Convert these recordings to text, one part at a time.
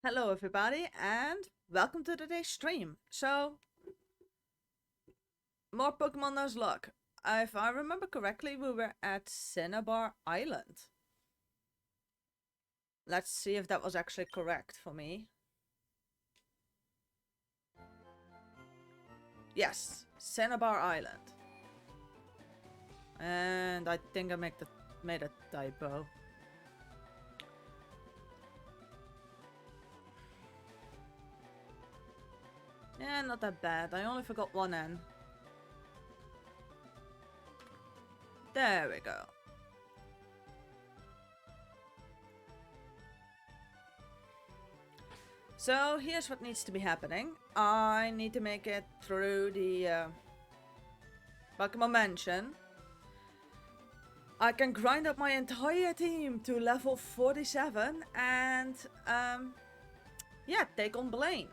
Hello everybody and welcome to today's stream. So, more Pokemon Nuzlocke. If I remember correctly, we were at Cinnabar Island. Let's see if that was actually correct for me. Yes, Cinnabar Island. And I think I made a typo. Yeah, not that bad. I only forgot one N. There we go. So here's what needs to be happening. I need to make it through the Pokemon Mansion. I can grind up my entire team to level 47 and yeah, take on Blaine.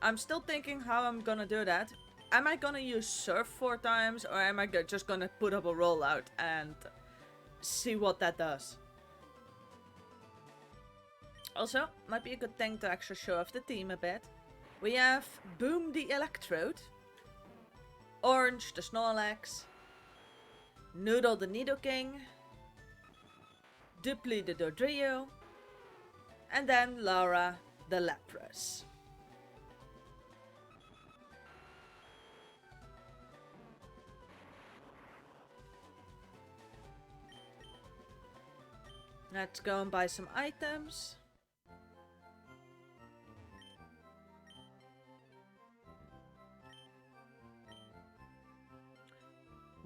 I'm still thinking how I'm gonna do that. Am I gonna use Surf 4 times or am I just gonna put up a rollout and see what that does? Also, might be a good thing to actually show off the team a bit. We have Boom the Electrode, Orange the Snorlax, Noodle the Nidoking, Dupli the Dodrio, and then Laura the Lapras. Let's go and buy some items.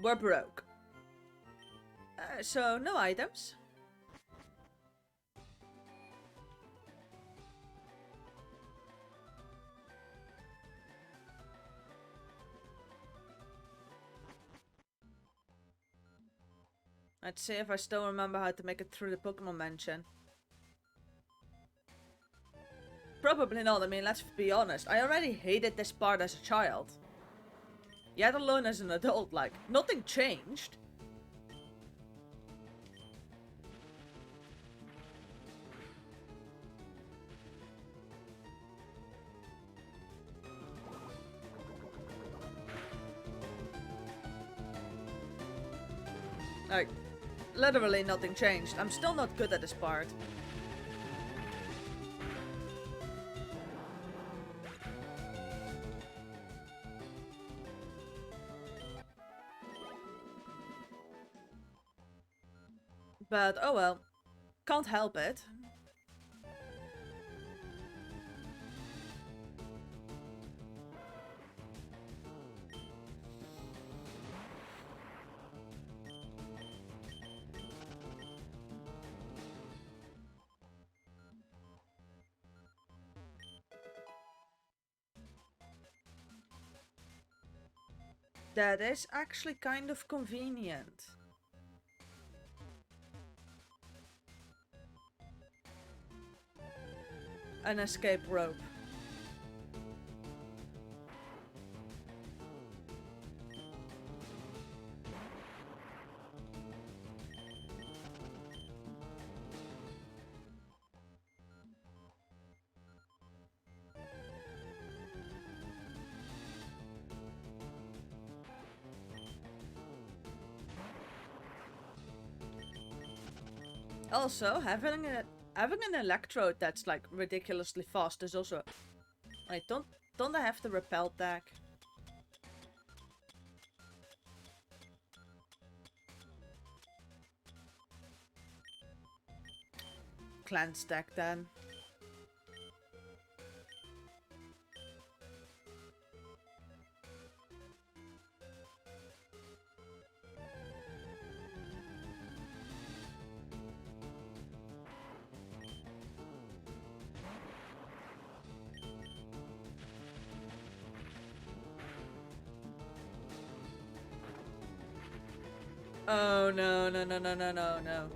We're broke. So no items. Let's see if I still remember how to make it through the Pokemon Mansion. Probably not, I mean, let's be honest. I already hated this part as a child. Yet alone as an adult, like, nothing changed. Like, literally nothing changed. I'm still not good at this part. But oh well. Can't help it. That is actually kind of convenient. An escape rope. Also, having an electrode that's like ridiculously fast is also. Wait, don't I have the repel tag? Clan stack then. Oh no, no, no, no, no, no, no.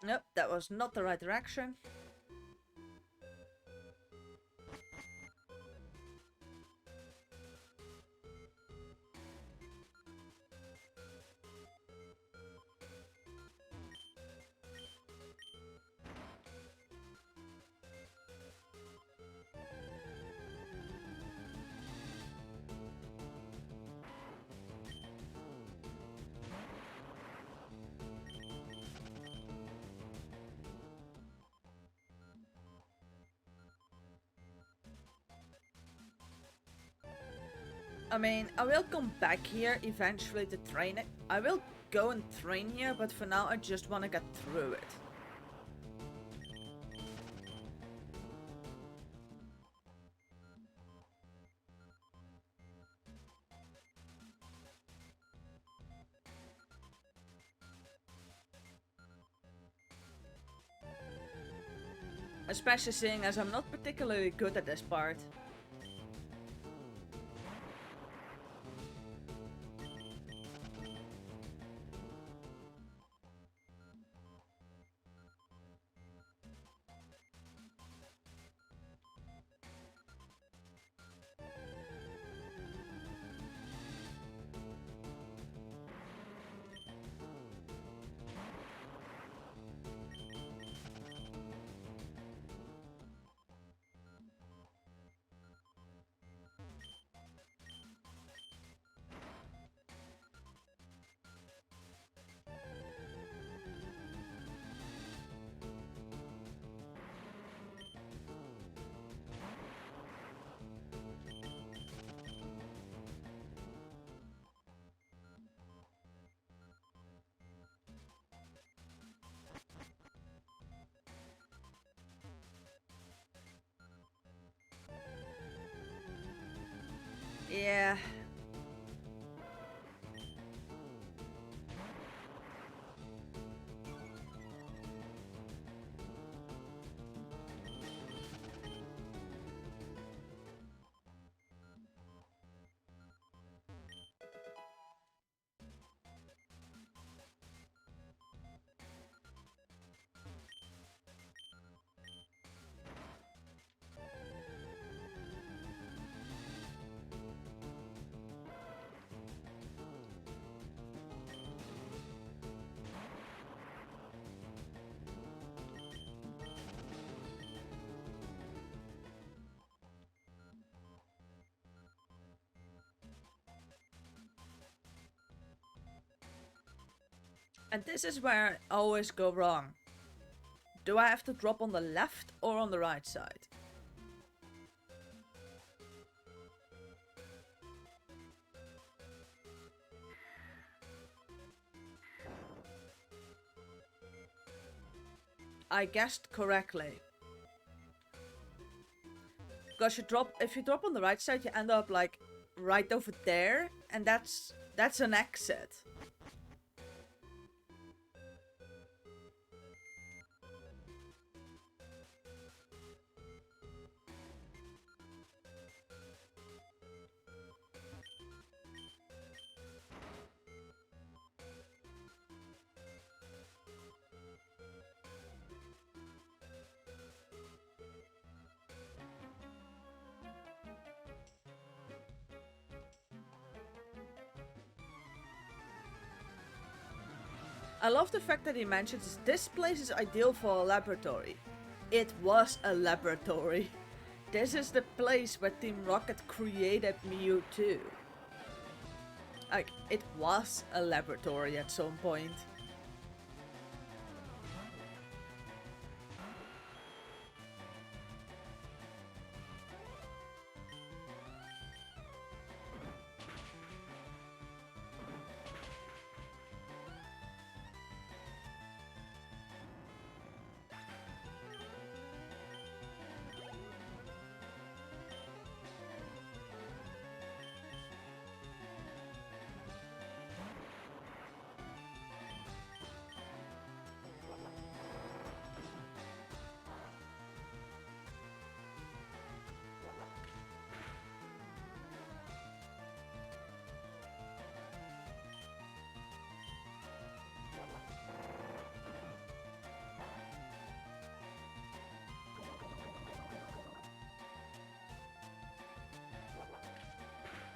Nope, that was not the right direction. I mean, I will come back here eventually to train it. I will go and train here, but for now I just want to get through it. Especially seeing as I'm not particularly good at this part. Yeah. And this is where I always go wrong. Do I have to drop on the left or on the right side? I guessed correctly. Because if you drop on the right side, you end up like right over there, and that's an exit. I love the fact that he mentions this place is ideal for a laboratory. It was a laboratory. This is the place where Team Rocket created Mewtwo. Like, it was a laboratory at some point.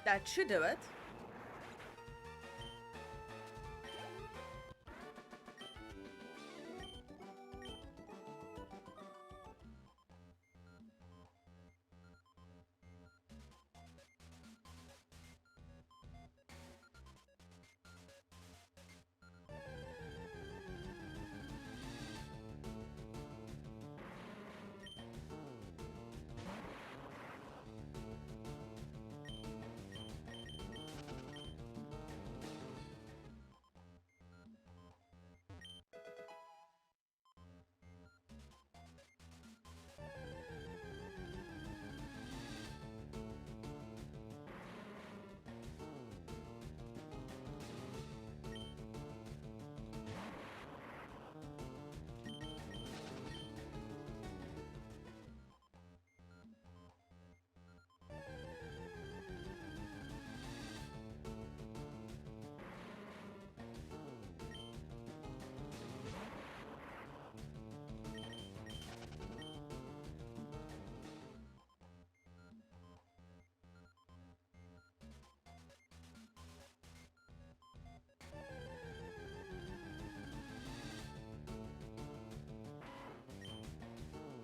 That should do it.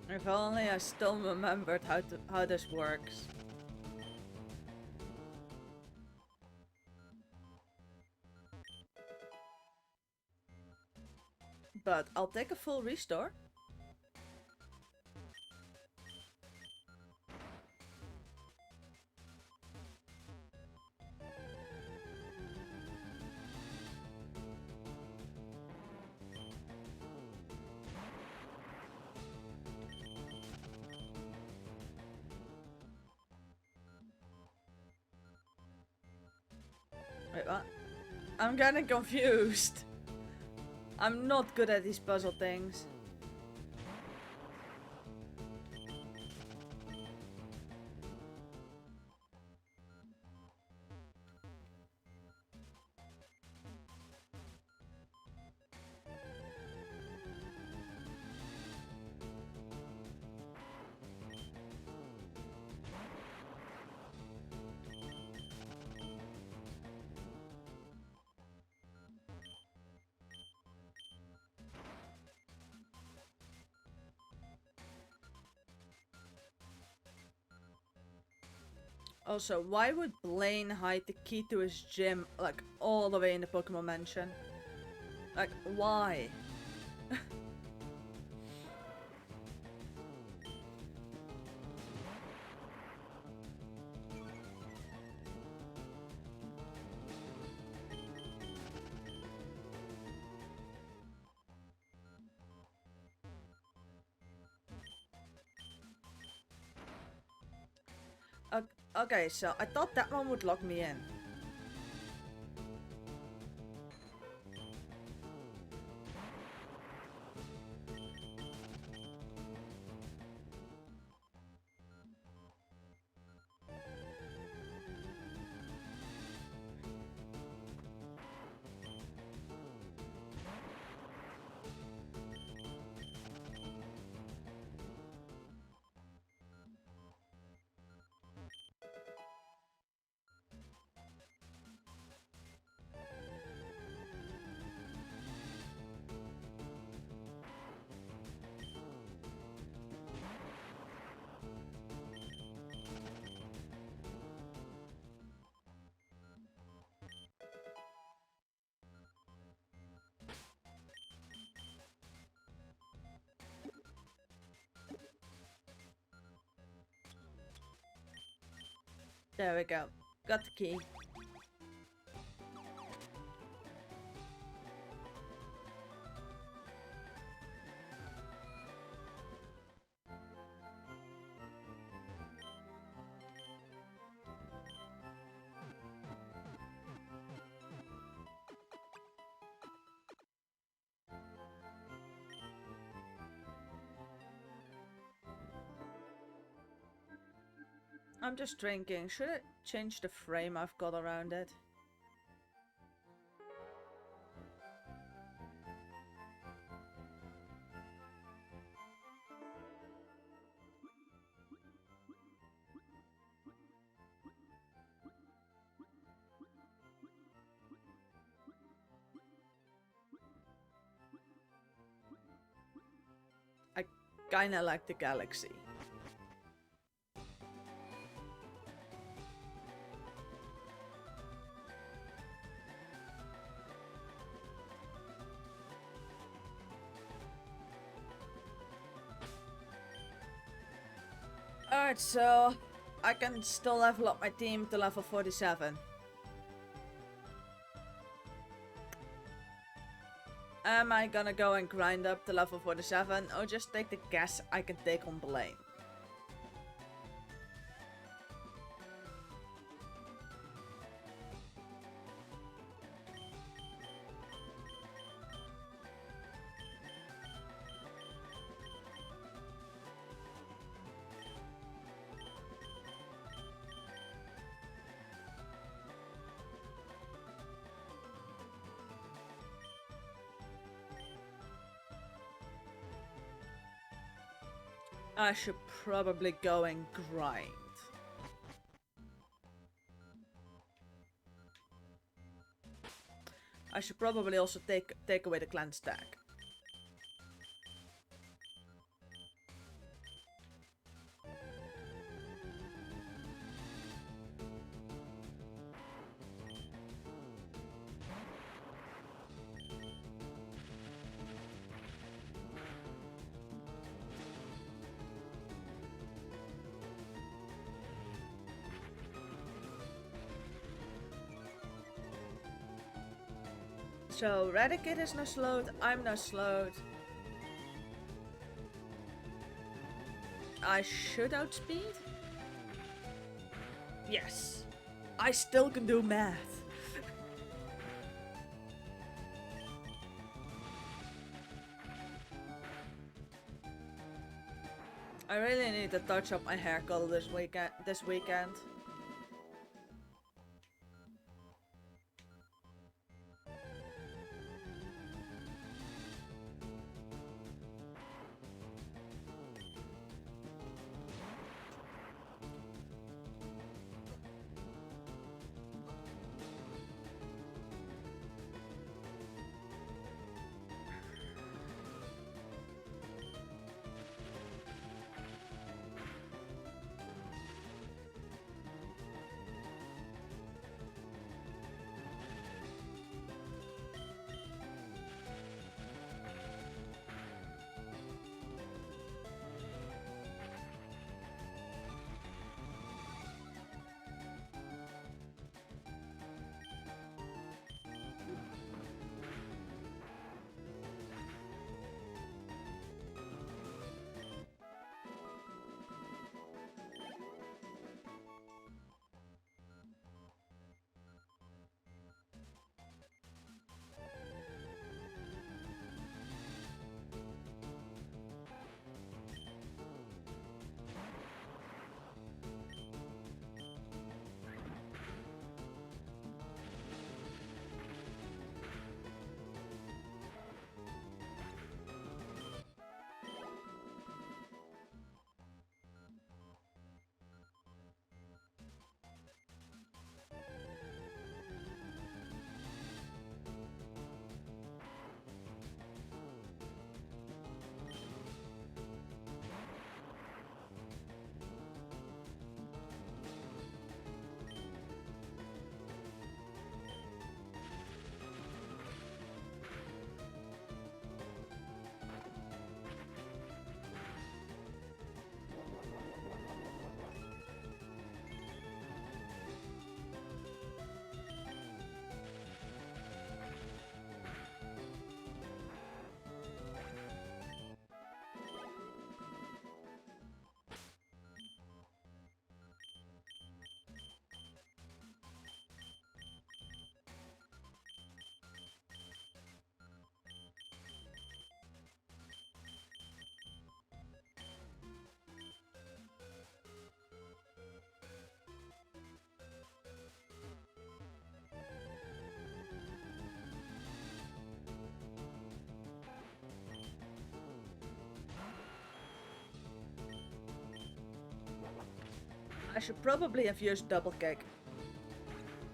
If only I still remembered how this works. But I'll take a full restore. Wait, what? I'm getting confused. I'm not good at these puzzle things. Also, why would Blaine hide the key to his gym, like, all the way in the Pokemon Mansion? Like, why? Okay, so I thought that one would lock me in. There we go. Got the key. I'm just drinking. Should I change the frame I've got around it? Kinda like the galaxy. Alright, so I can still level up my team to level 47. Am I gonna go and grind up to level 47 or just take the guess I can take on Blaine? I should probably go and grind. I should probably also take away the clan stack. So Radicate is not slowed, I'm not slowed. I should outspeed? Yes. I still can do math. I really need to touch up my hair color this weekend. I should probably have used double kick.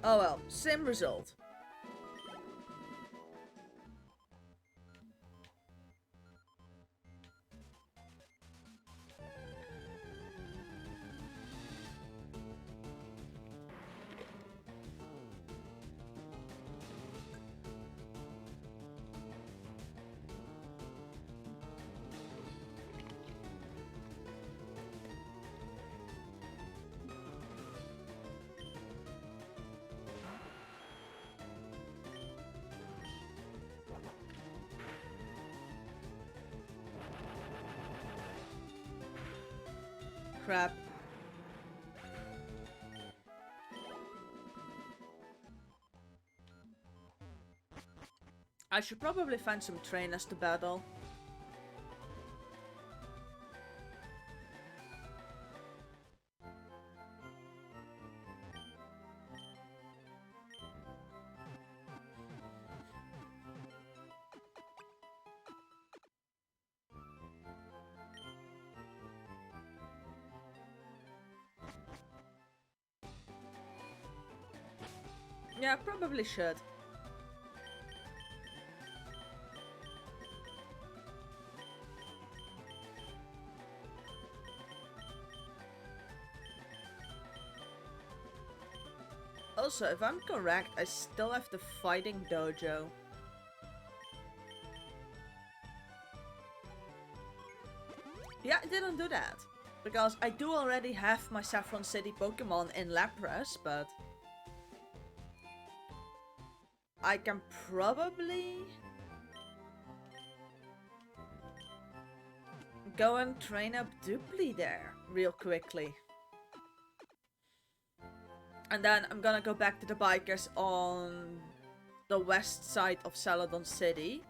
Oh well, same result. Crap. I should probably find some trainers to battle. Yeah, probably should. Also, if I'm correct, I still have the fighting dojo. Yeah, I didn't do that. Because I do already have my Saffron City Pokemon in Lapras, but... I can probably... go and train up Dupli there real quickly. And then I'm gonna go back to the bikers on the west side of Celadon City.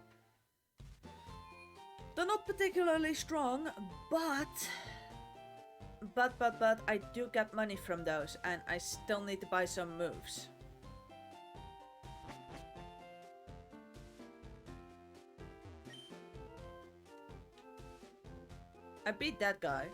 They're not particularly strong, but I do get money from those, and I still need to buy some moves. I beat that guy.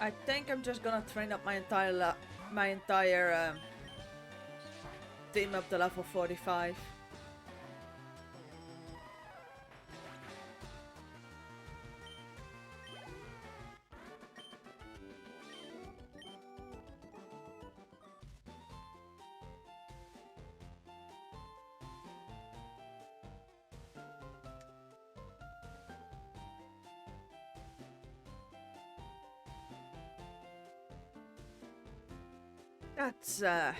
I think I'm just gonna train up my entire team up to level 45. That's yeah,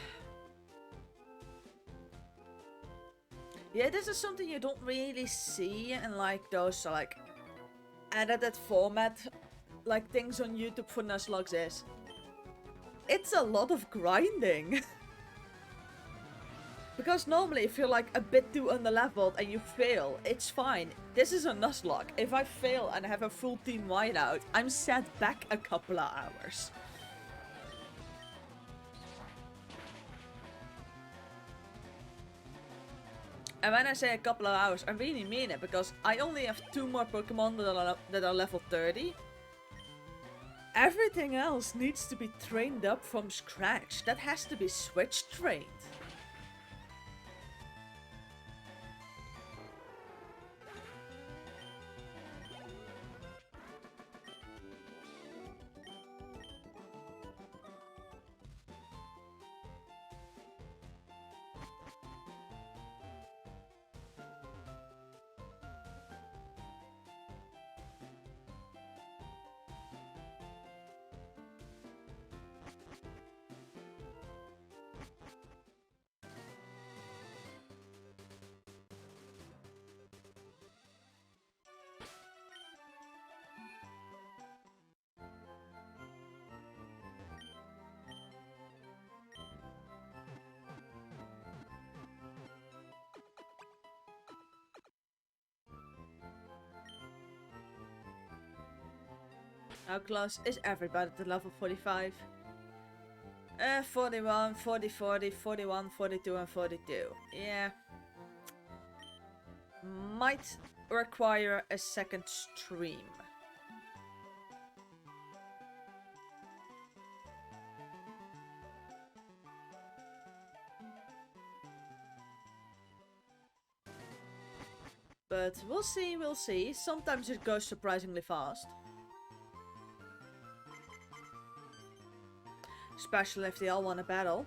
this is something you don't really see in like those like edited format like things on YouTube for Nuzlocke is. it's a lot of grinding. Because normally if you're like a bit too underleveled and you fail, it's fine. This is a Nuzlocke. If I fail and have a full team whiteout, I'm set back a couple of hours. And when I say a couple of hours, I really mean it, because I only have 2 more Pokemon that are level 30. Everything else needs to be trained up from scratch. That has to be switch trained. How close is everybody to level 45? 41, 40, 40, 41, 42 and 42. Yeah. Might require a second stream. But we'll see, we'll see. Sometimes it goes surprisingly fast. Especially if they all want to battle.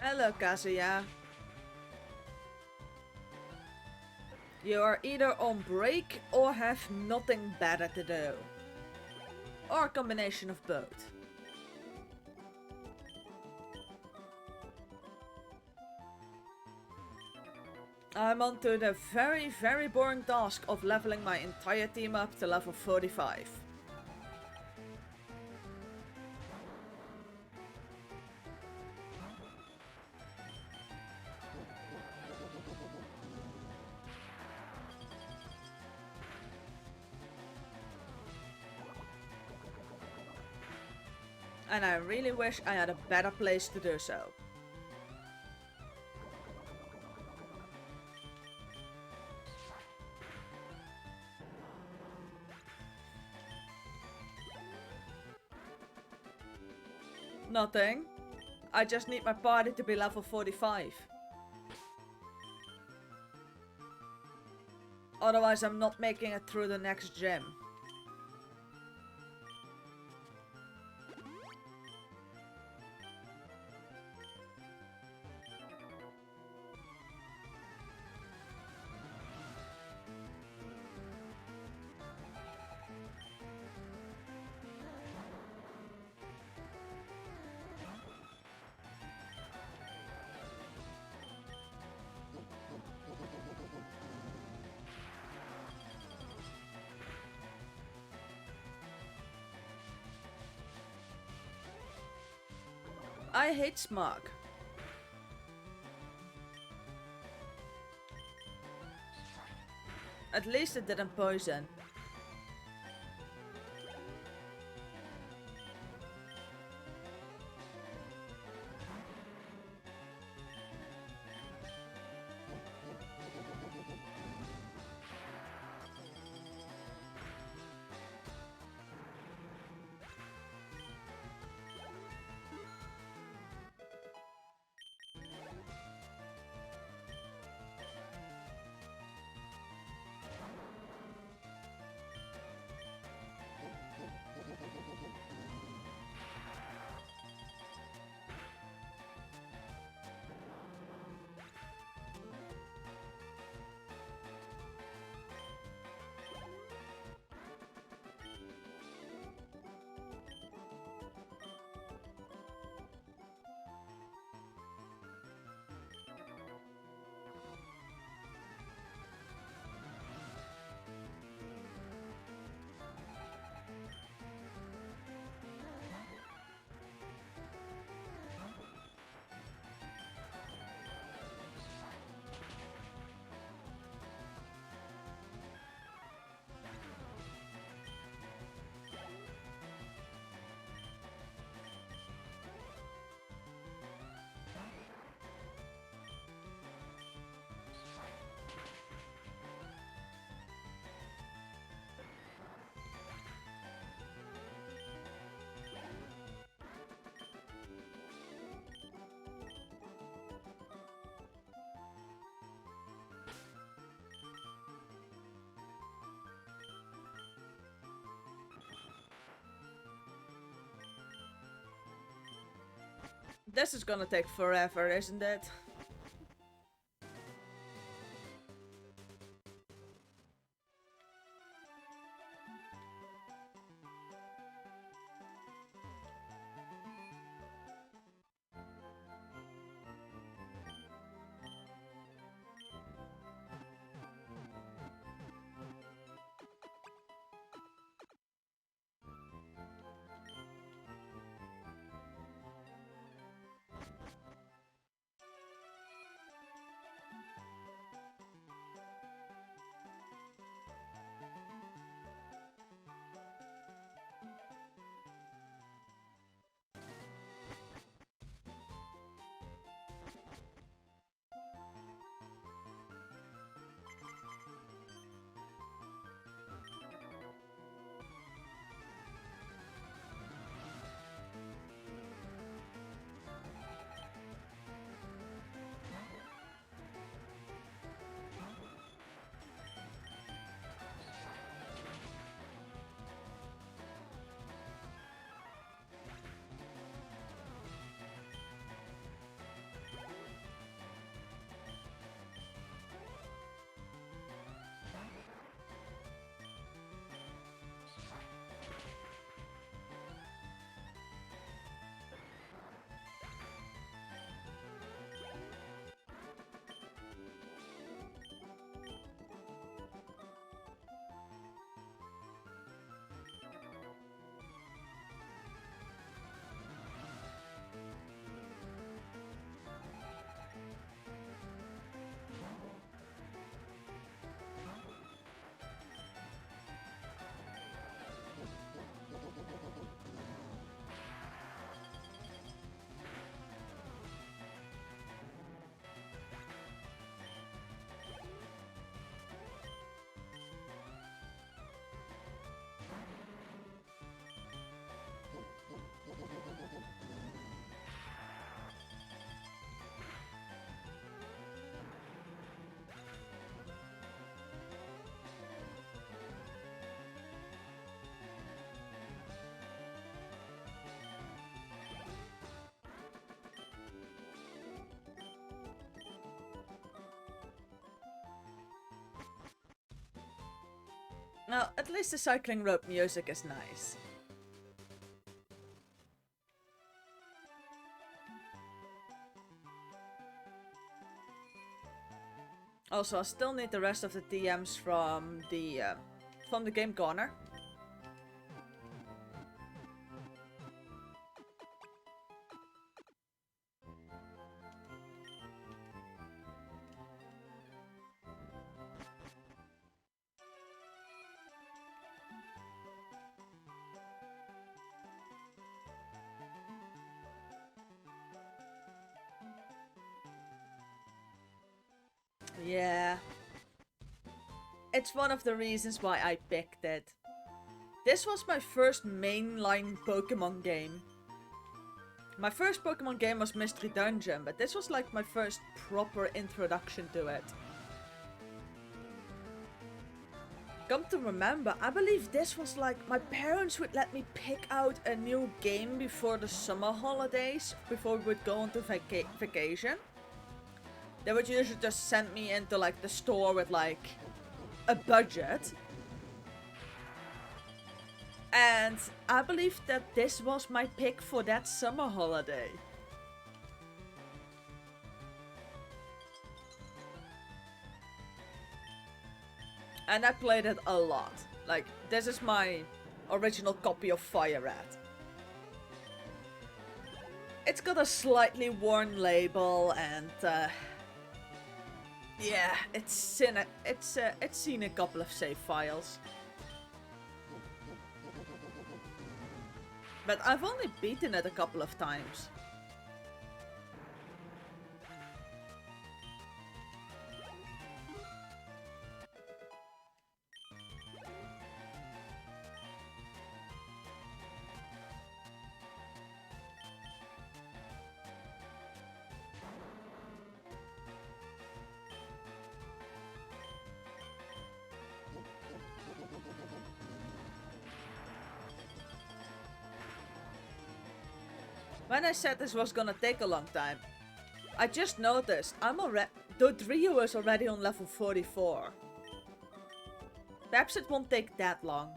Hello, Kazuya. You are either on break or have nothing better to do. Or a combination of both. I'm on to the very, very boring task of leveling my entire team up to level 45. And I really wish I had a better place to do so. Nothing. I just need my party to be level 45. Otherwise I'm not making it through the next gym. I hate smog. At least it didn't poison. This is gonna take forever, isn't it? Well, at least the cycling rope music is nice. Also, I still need the rest of the TMs from the game corner. Yeah. It's one of the reasons why I picked it. This was my first mainline Pokemon game. My first Pokemon game was Mystery Dungeon, but this was like my first proper introduction to it. Come to remember, I believe this was like, my parents would let me pick out a new game before the summer holidays, before we would go on to vacation. They would usually just send me into like the store with like a budget. And I believe that this was my pick for that summer holiday. And I played it a lot. Like, this is my original copy of FireRed. It's got a slightly worn label and yeah, it's seen a couple of save files. But I've only beaten it a couple of times. When I said this was gonna take a long time, I just noticed Dodrio is already on level 44. Perhaps it won't take that long.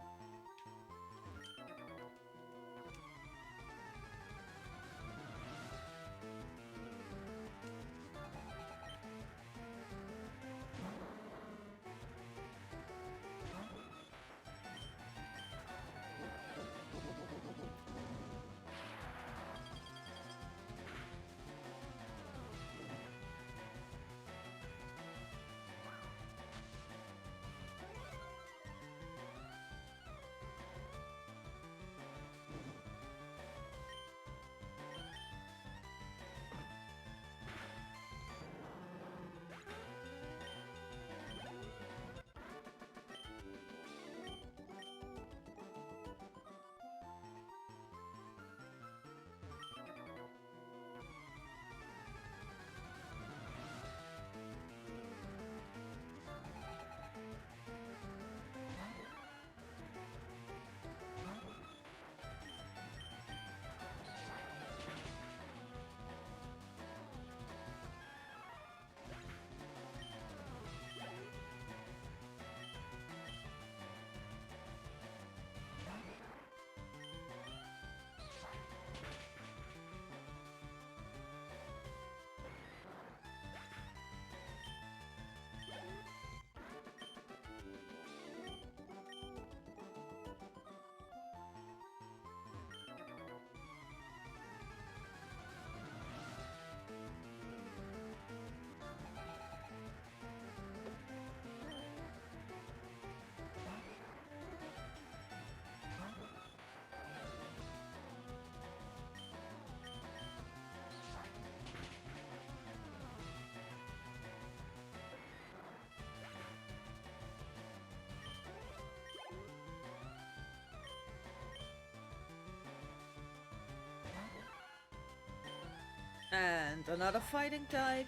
And another fighting type.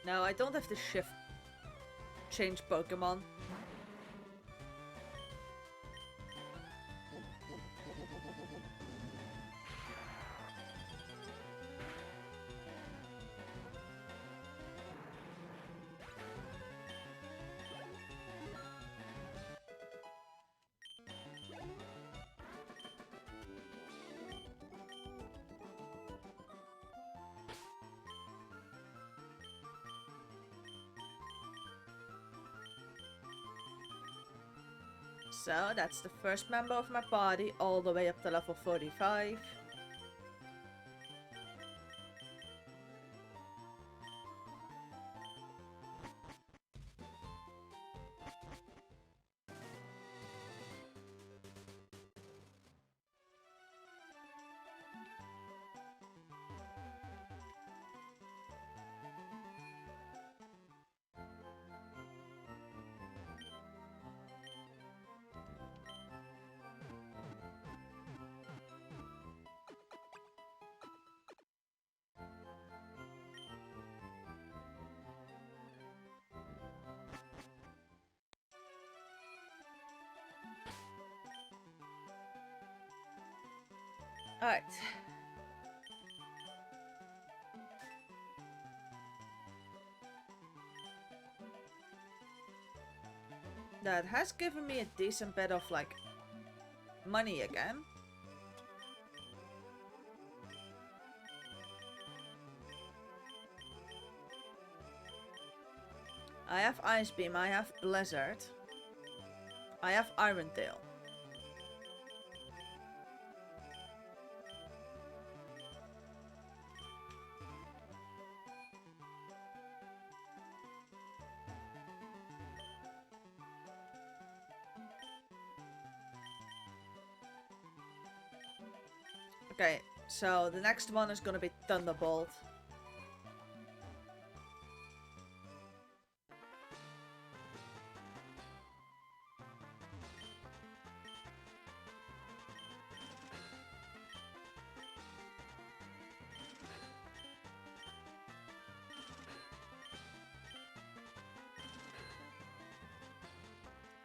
No, I don't have to change Pokemon. So that's the first member of my party all the way up to level 45. Alright. That has given me a decent bit of, like, money again. I have Ice Beam, I have Blizzard. I have Iron Tail. Okay, so the next one is gonna be Thunderbolt.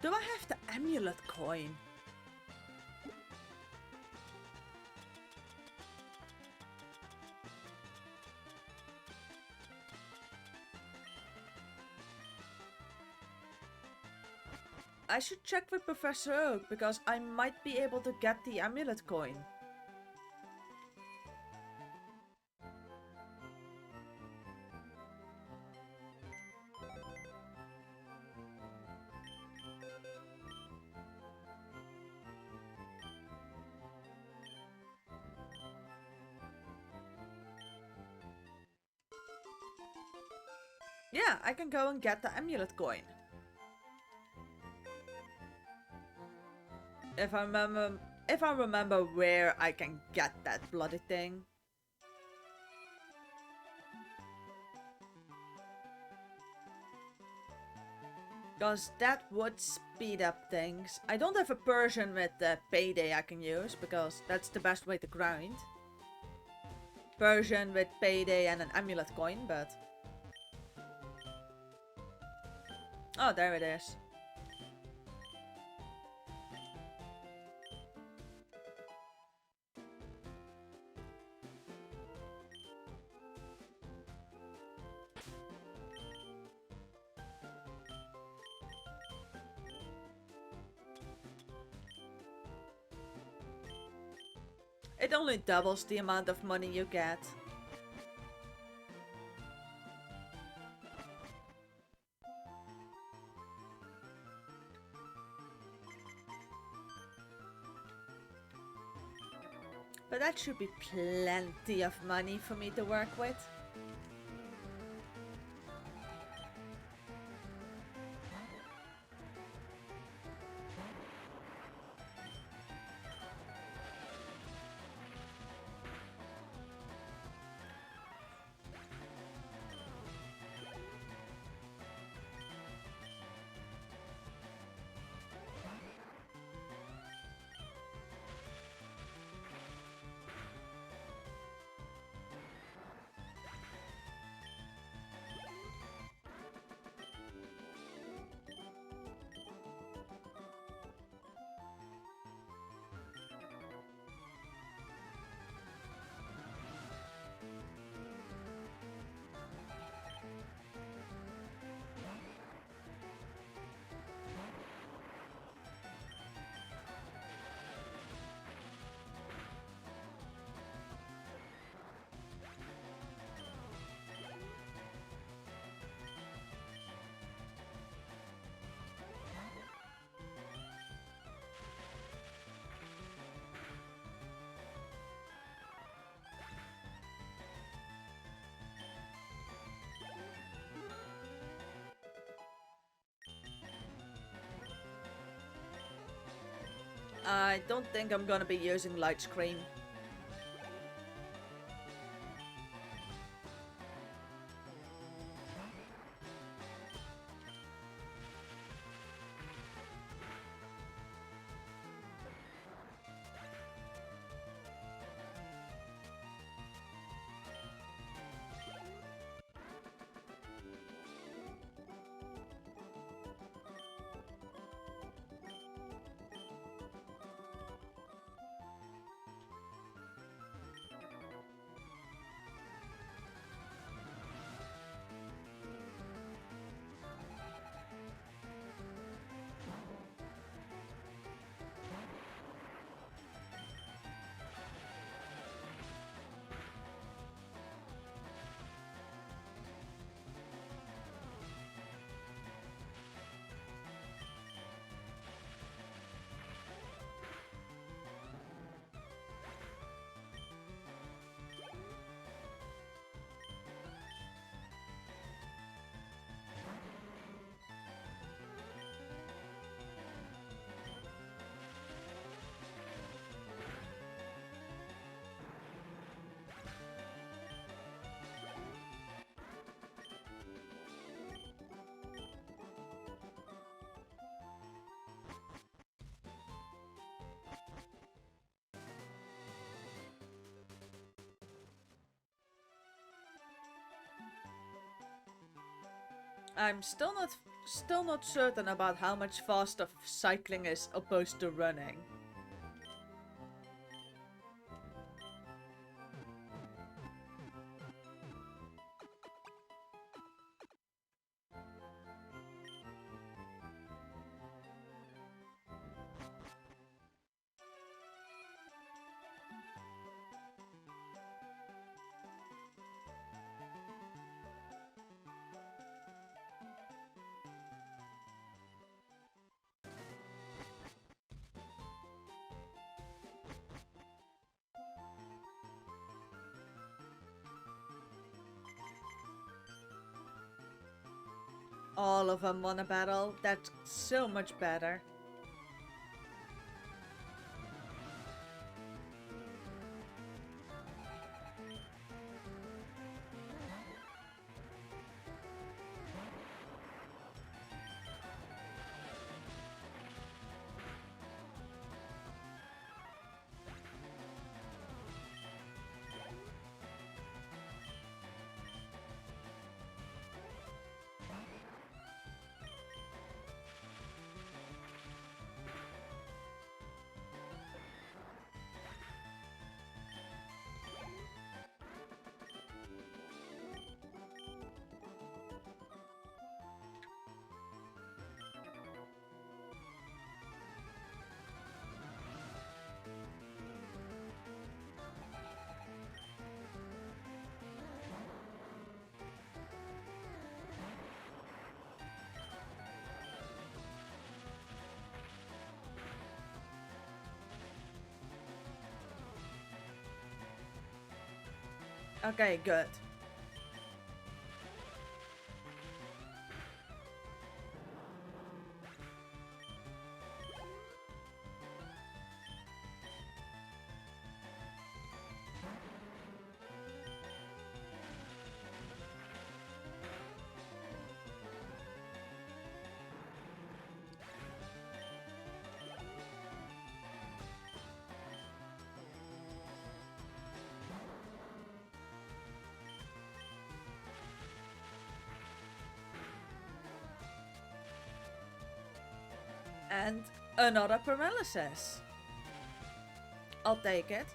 Do I have the amulet coin? I should check with Professor Oak because I might be able to get the amulet coin. Yeah, I can go and get the amulet coin. If I remember where I can get that bloody thing. Because that would speed up things. I don't have a Persian with Payday I can use, because that's the best way to grind. Persian with Payday and an amulet coin, but... Oh, there it is. It only doubles the amount of money you get. But that should be plenty of money for me to work with. I don't think I'm gonna be using light screen. I'm still not certain about how much faster cycling is opposed to running. All of them won a battle. That's so much better. Okay, good. And another paralysis. I'll take it.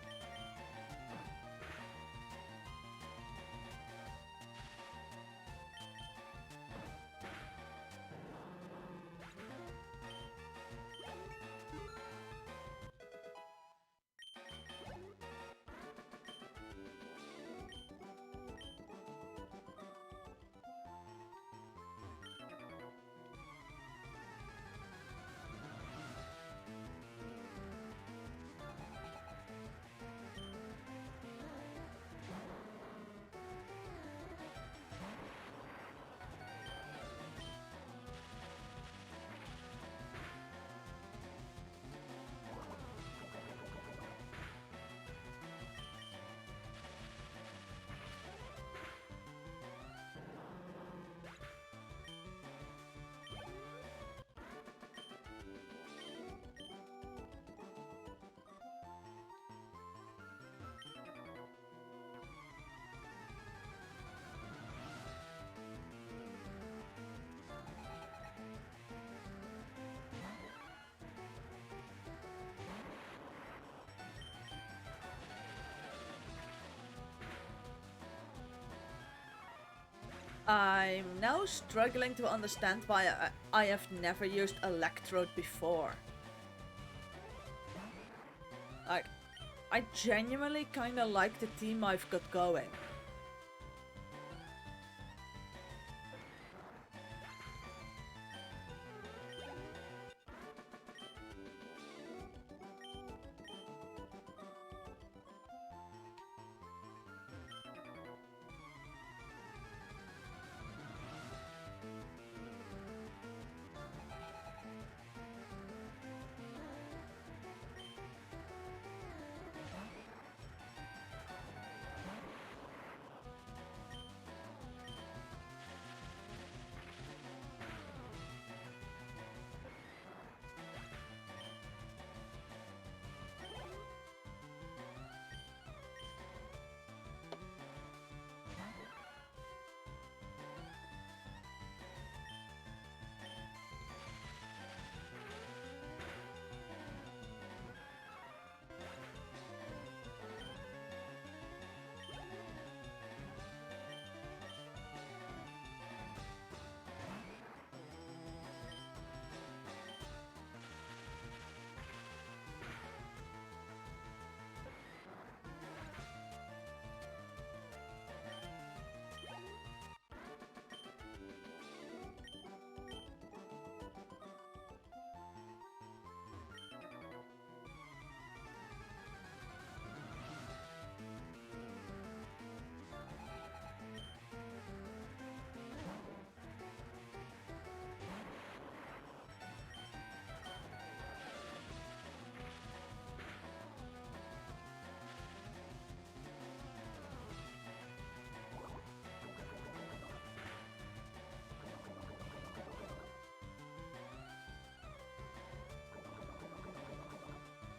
I'm now struggling to understand why I have never used Electrode before. Like, I genuinely kinda like the team I've got going.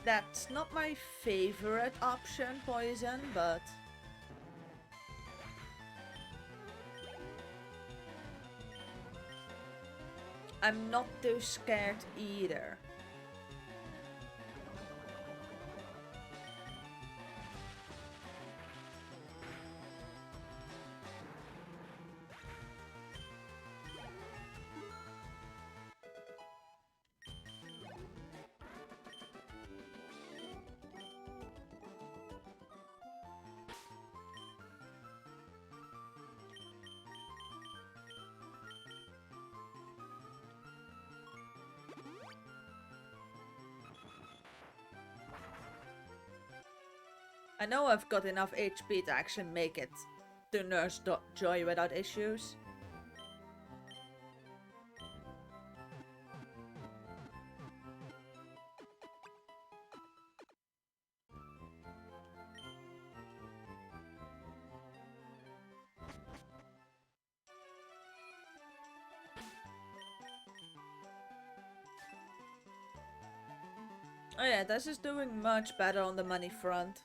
That's not my favorite option, Poison, but... I'm not too scared either. I know I've got enough HP to actually make it to Nurse Joy without issues. Oh yeah, this is doing much better on the money front.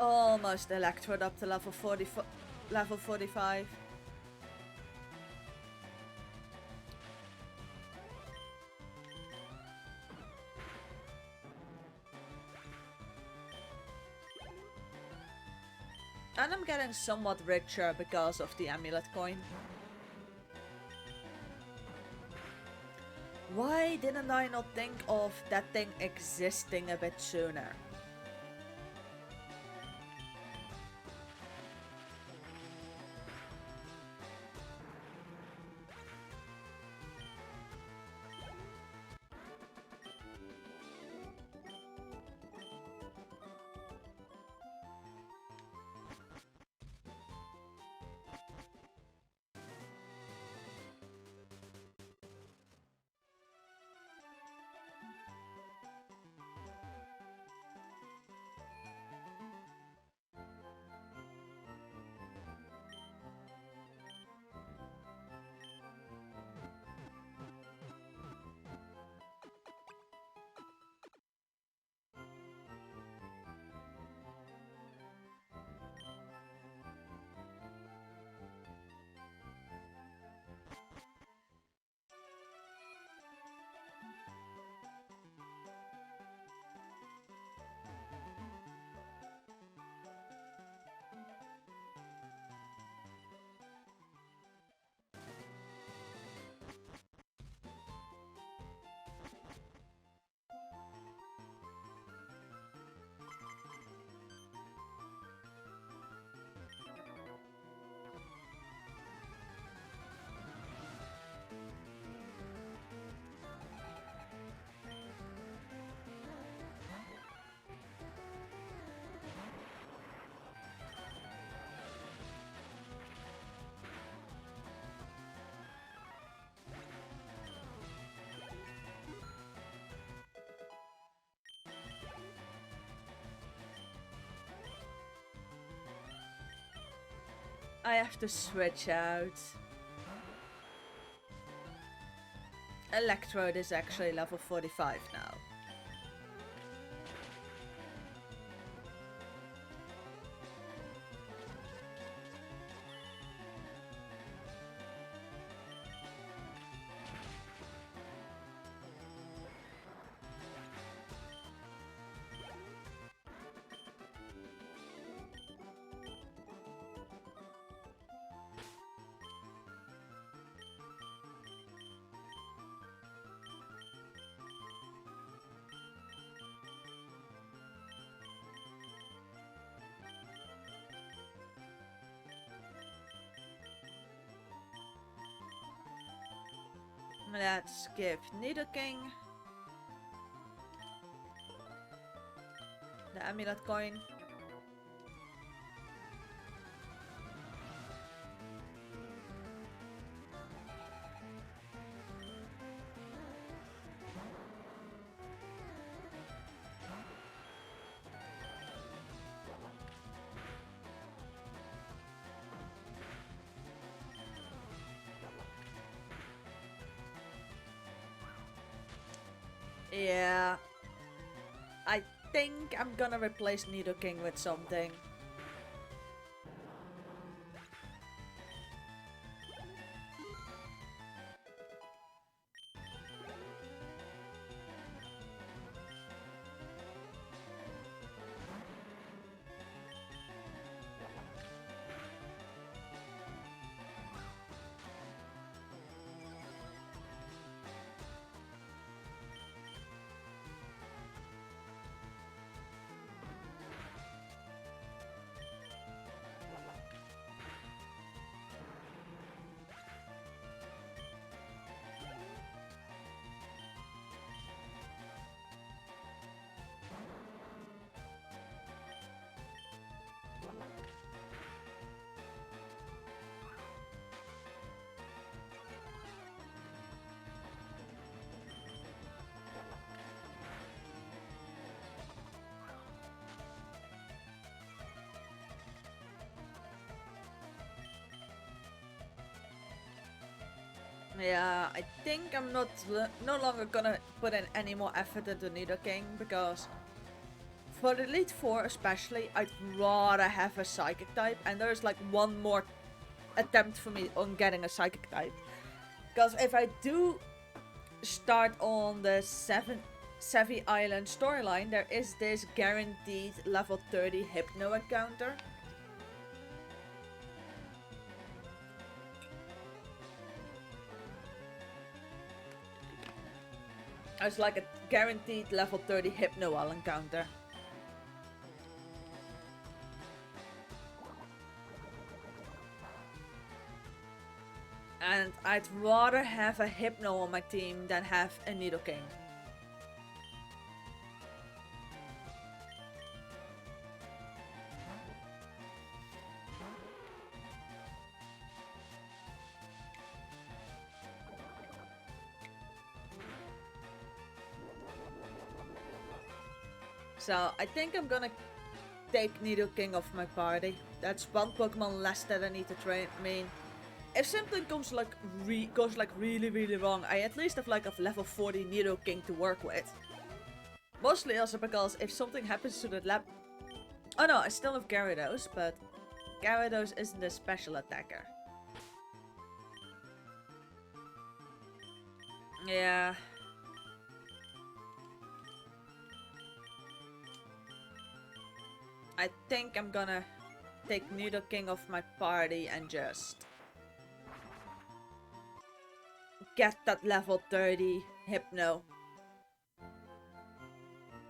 Almost electrode up to level 45. And I'm getting somewhat richer because of the amulet coin. Why didn't I not think of that thing existing a bit sooner? I have to switch out. Electrode is actually level 45 now. Let's give Nidoking the amulet coin. Yeah, I think I'm gonna replace Nidoking with something. Yeah, I think I'm no longer gonna put in any more effort into Nidoking because For Elite Four especially, I'd rather have a Psychic type, and there's like one more attempt for me on getting a Psychic type. Because if I do start on the Savvy Island storyline, there is this guaranteed level 30 Hypno encounter. It's like a guaranteed level 30 Hypno I'll encounter. And I'd rather have a Hypno on my team than have a Nidoking. So I think I'm gonna take Nidoking off my party. That's one Pokemon less that I need to train. I mean, if something goes like really wrong, I at least have like a level 40 Nidoking to work with. Mostly also because if something happens to the lab... Oh no, I still have Gyarados, but Gyarados isn't a special attacker. Yeah. I think I'm gonna take Nidoking off my party and just get that level 30 Hypno.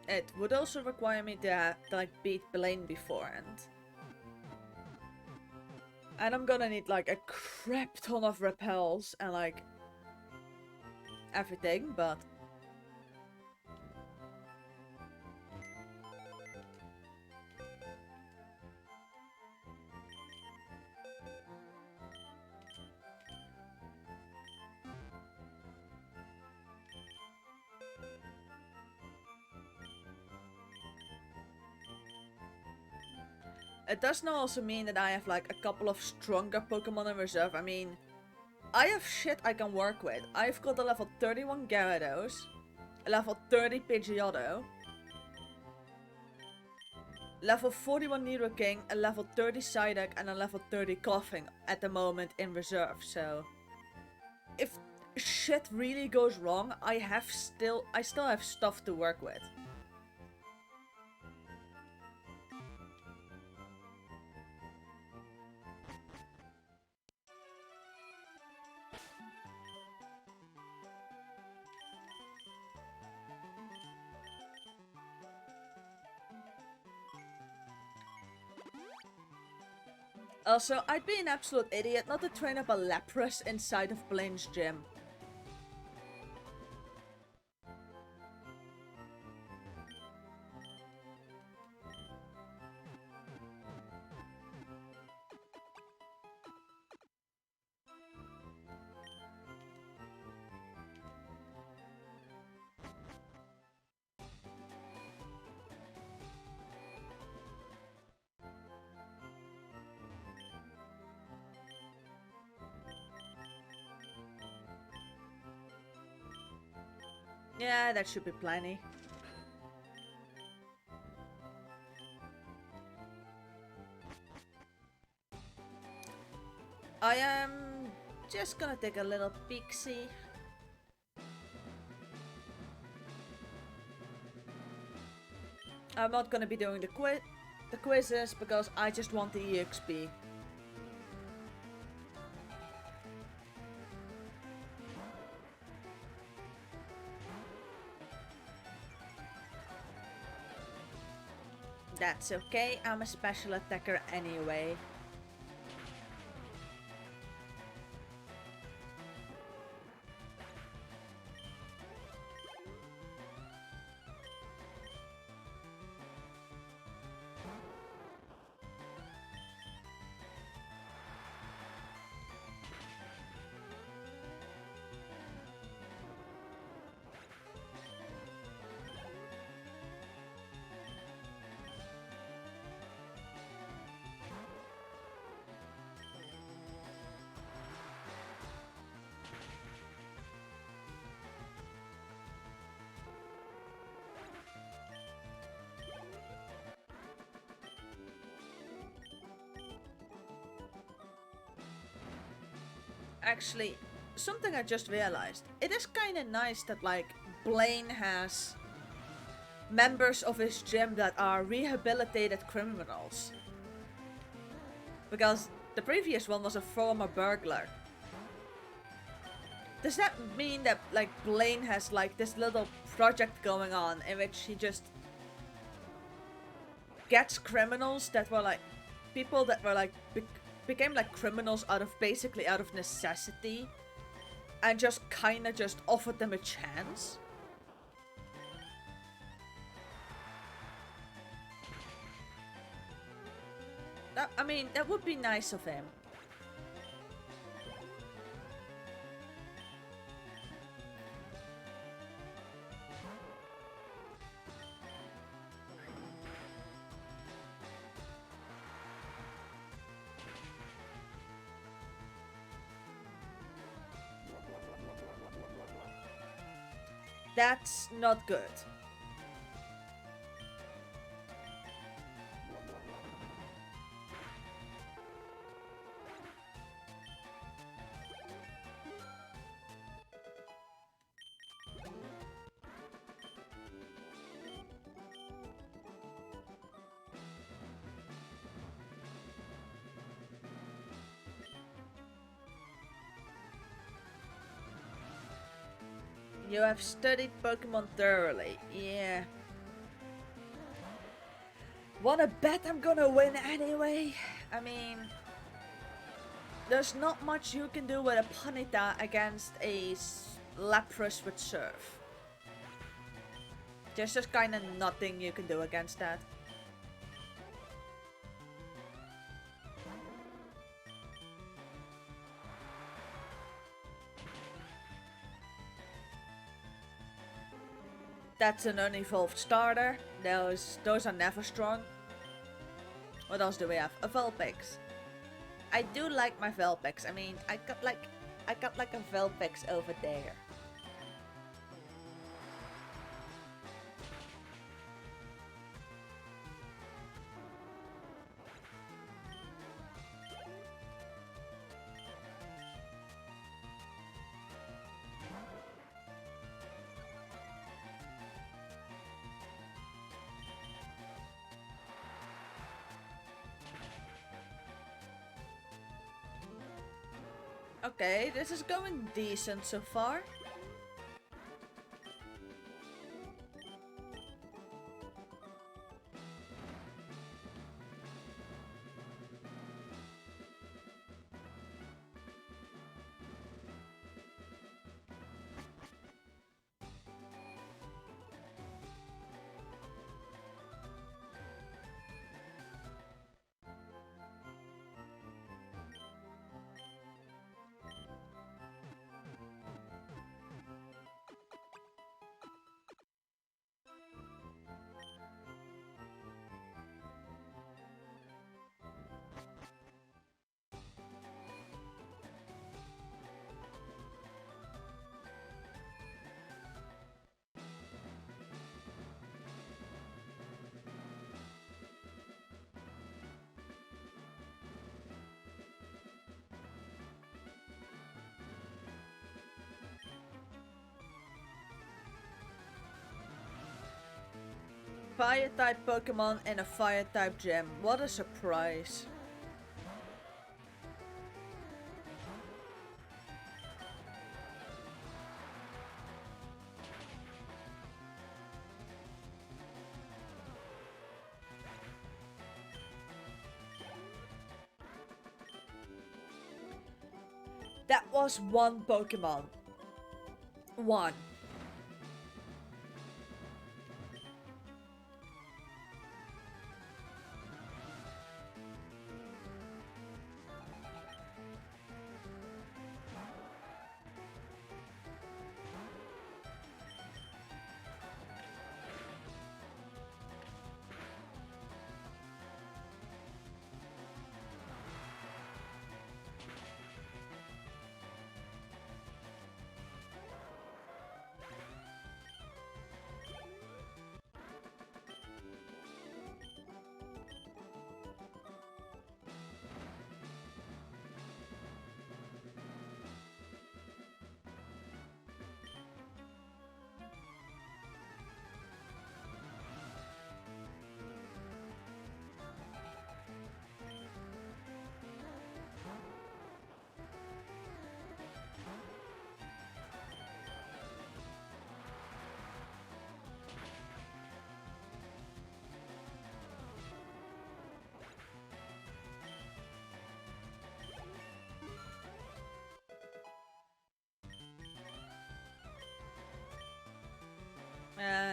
It would also require me to like beat Blaine beforehand. And I'm gonna need like a crap ton of repels and like everything, but it does not also mean that I have like a couple of stronger Pokemon in reserve. I mean, I have shit I can work with. I've got a level 31 Gyarados, a level 30 Pidgeotto, level 41 Nidoking, a level 30 Psyduck, and a level 30 Coughing at the moment in reserve. So, if shit really goes wrong, I still have stuff to work with. Also, I'd be an absolute idiot not to train up a Lapras inside of Blaine's gym. Yeah, that should be plenty. I am just gonna take a little peek-see. I'm not gonna be doing the quizzes because I just want the EXP. That's okay, I'm a special attacker anyway. Actually, something I just realized. It is kind of nice that, like, Blaine has members of his gym that are rehabilitated criminals. Because the previous one was a former burglar. Does that mean that, like, Blaine has, like, this little project going on in which he just gets criminals that were, like, people that were, like, became, like, criminals basically out of necessity, and just kinda just offered them a chance? I mean, that would be nice of him. That's not good. You have studied Pokemon thoroughly. Yeah. Wanna bet I'm gonna win anyway? I mean, there's not much you can do with a Ponyta against a Lapras with Surf. There's just kinda nothing you can do against that. That's an unevolved starter. Those are never strong. What else do we have? A Vulpix. I do like my Vulpix. I mean, I got like a Vulpix over there. Okay, this is going decent so far. Fire-type Pokemon in a Fire-type gym. What a surprise. That was one Pokemon. One.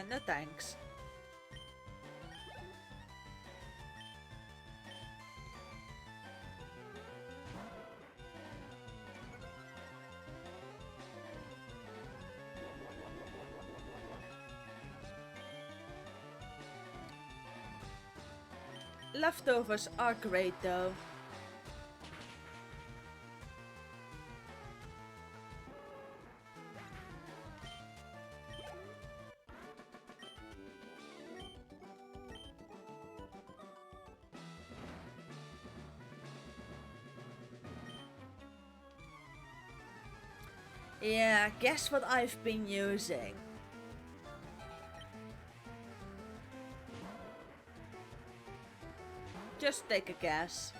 No thanks. Leftovers are great though. Yeah, guess what I've been using? Just take a guess.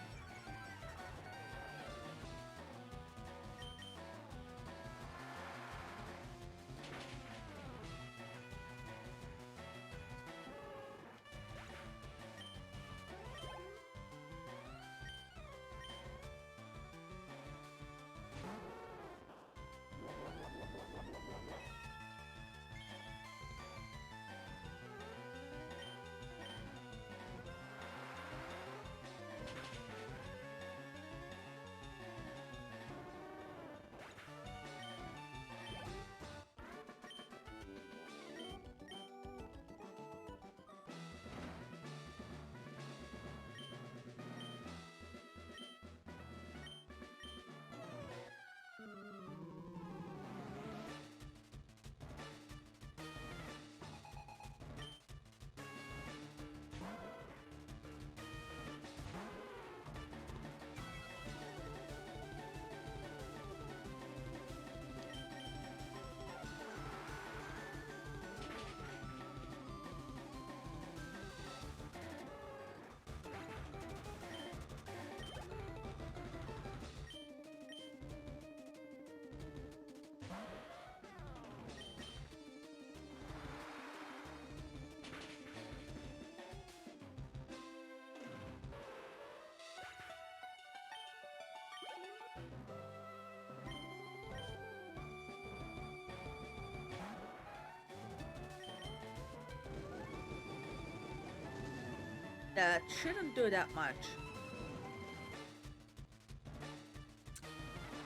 That shouldn't do that much.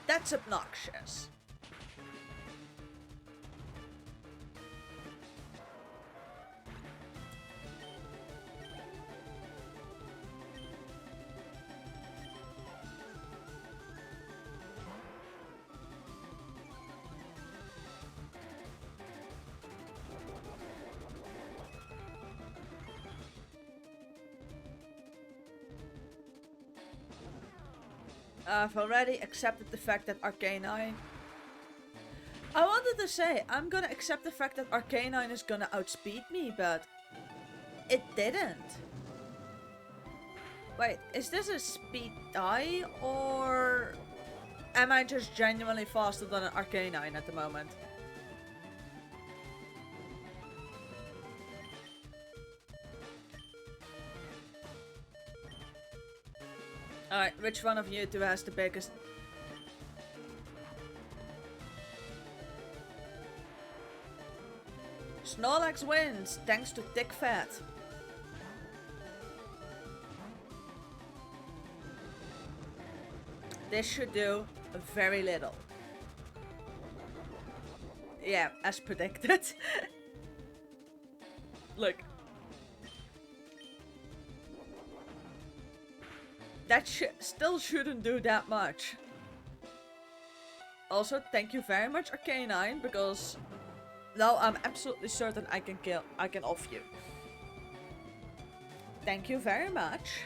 That's obnoxious. I've already accepted the fact that Arcanine... I wanted to say, I'm gonna accept the fact that Arcanine is gonna outspeed me, but... it didn't. Wait, is this a speed die, or... am I just genuinely faster than an Arcanine at the moment? Alright, which one of you two has the biggest... Snorlax wins, thanks to thick fat. This should do very little. Yeah, as predicted. Look. That still shouldn't do that much. Also, thank you very much, Arcanine, because now I'm absolutely certain I can off you. Thank you very much.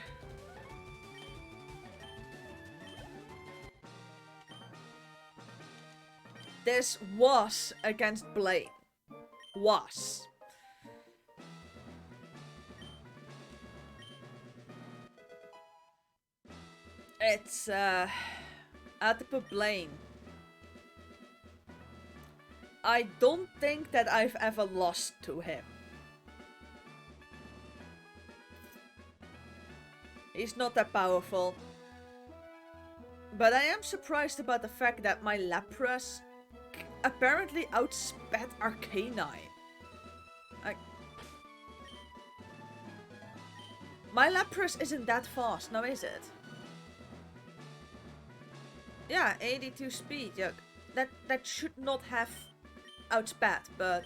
This was against Blaine. Was. It's, I had to put Blaine. I don't think that I've ever lost to him. He's not that powerful. But I am surprised about the fact that my Lapras apparently outsped Arcanine. Like, My Lapras isn't that fast, now is it? Yeah, 82 speed. Yeah, that should not have outspat, but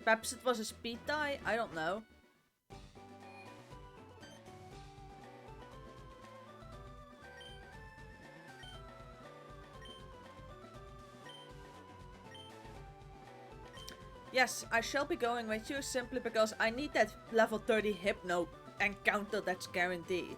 perhaps it was a speed die. I don't know. Yes, I shall be going with you simply because I need that level 30 Hypno encounter that's guaranteed.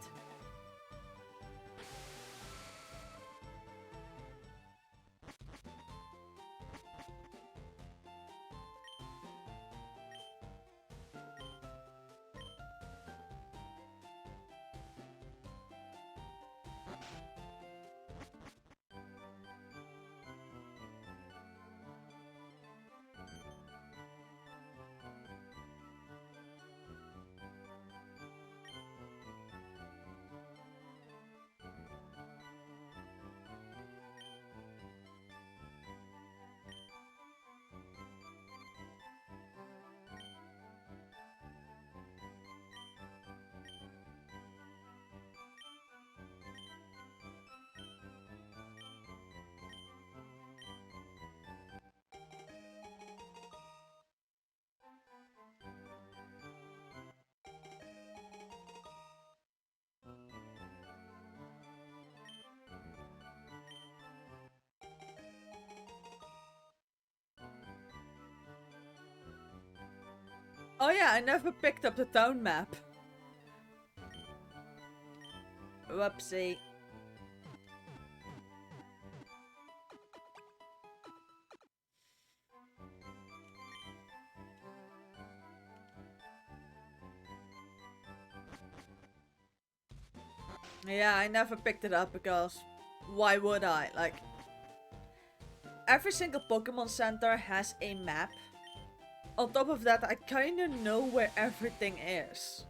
Oh yeah, I never picked up the town map. Whoopsie. Yeah, I never picked it up because why would I? Like, every single Pokemon Center has a map. On top of that, I kinda know where everything is.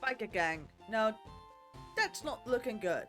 Biker gang. Now, that's not looking good.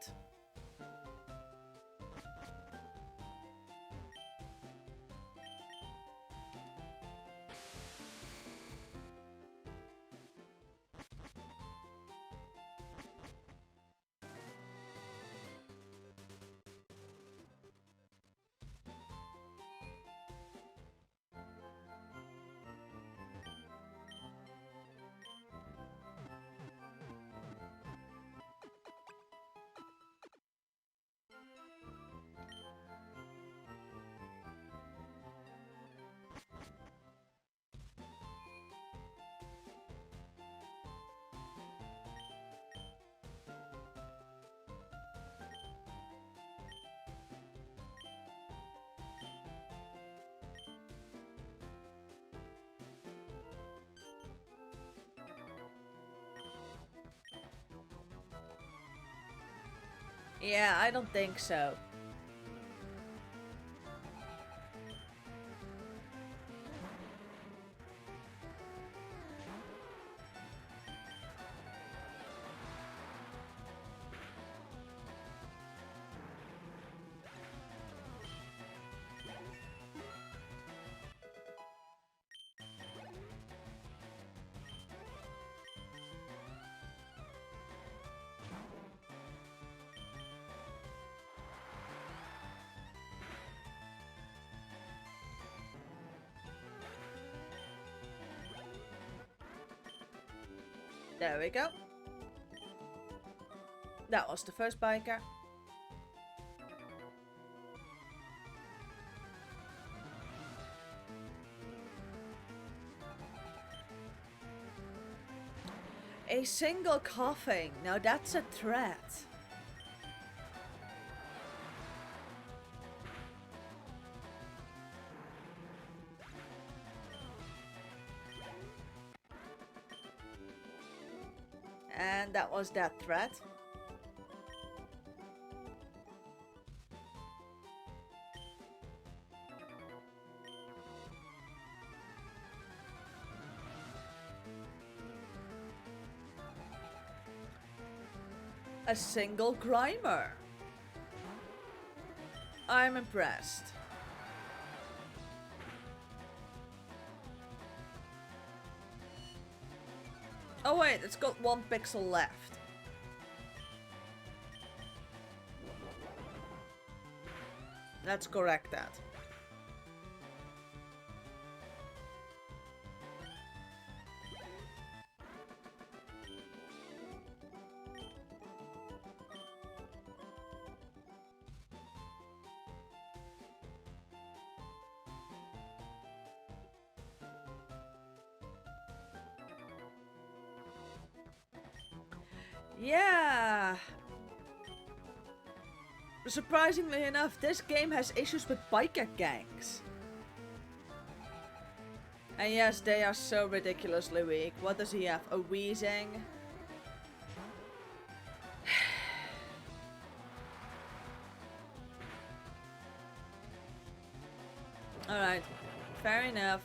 Yeah, I don't think so. There we go. That was the first biker. A single coughing. Now that's a threat. And that was that threat. A single Grimer. I'm impressed. Oh wait, it's got 1 pixel left. Let's correct that. Yeah. Surprisingly enough, this game has issues with biker gangs. And yes, they are so ridiculously weak. What does he have? A wheezing? Alright, fair enough.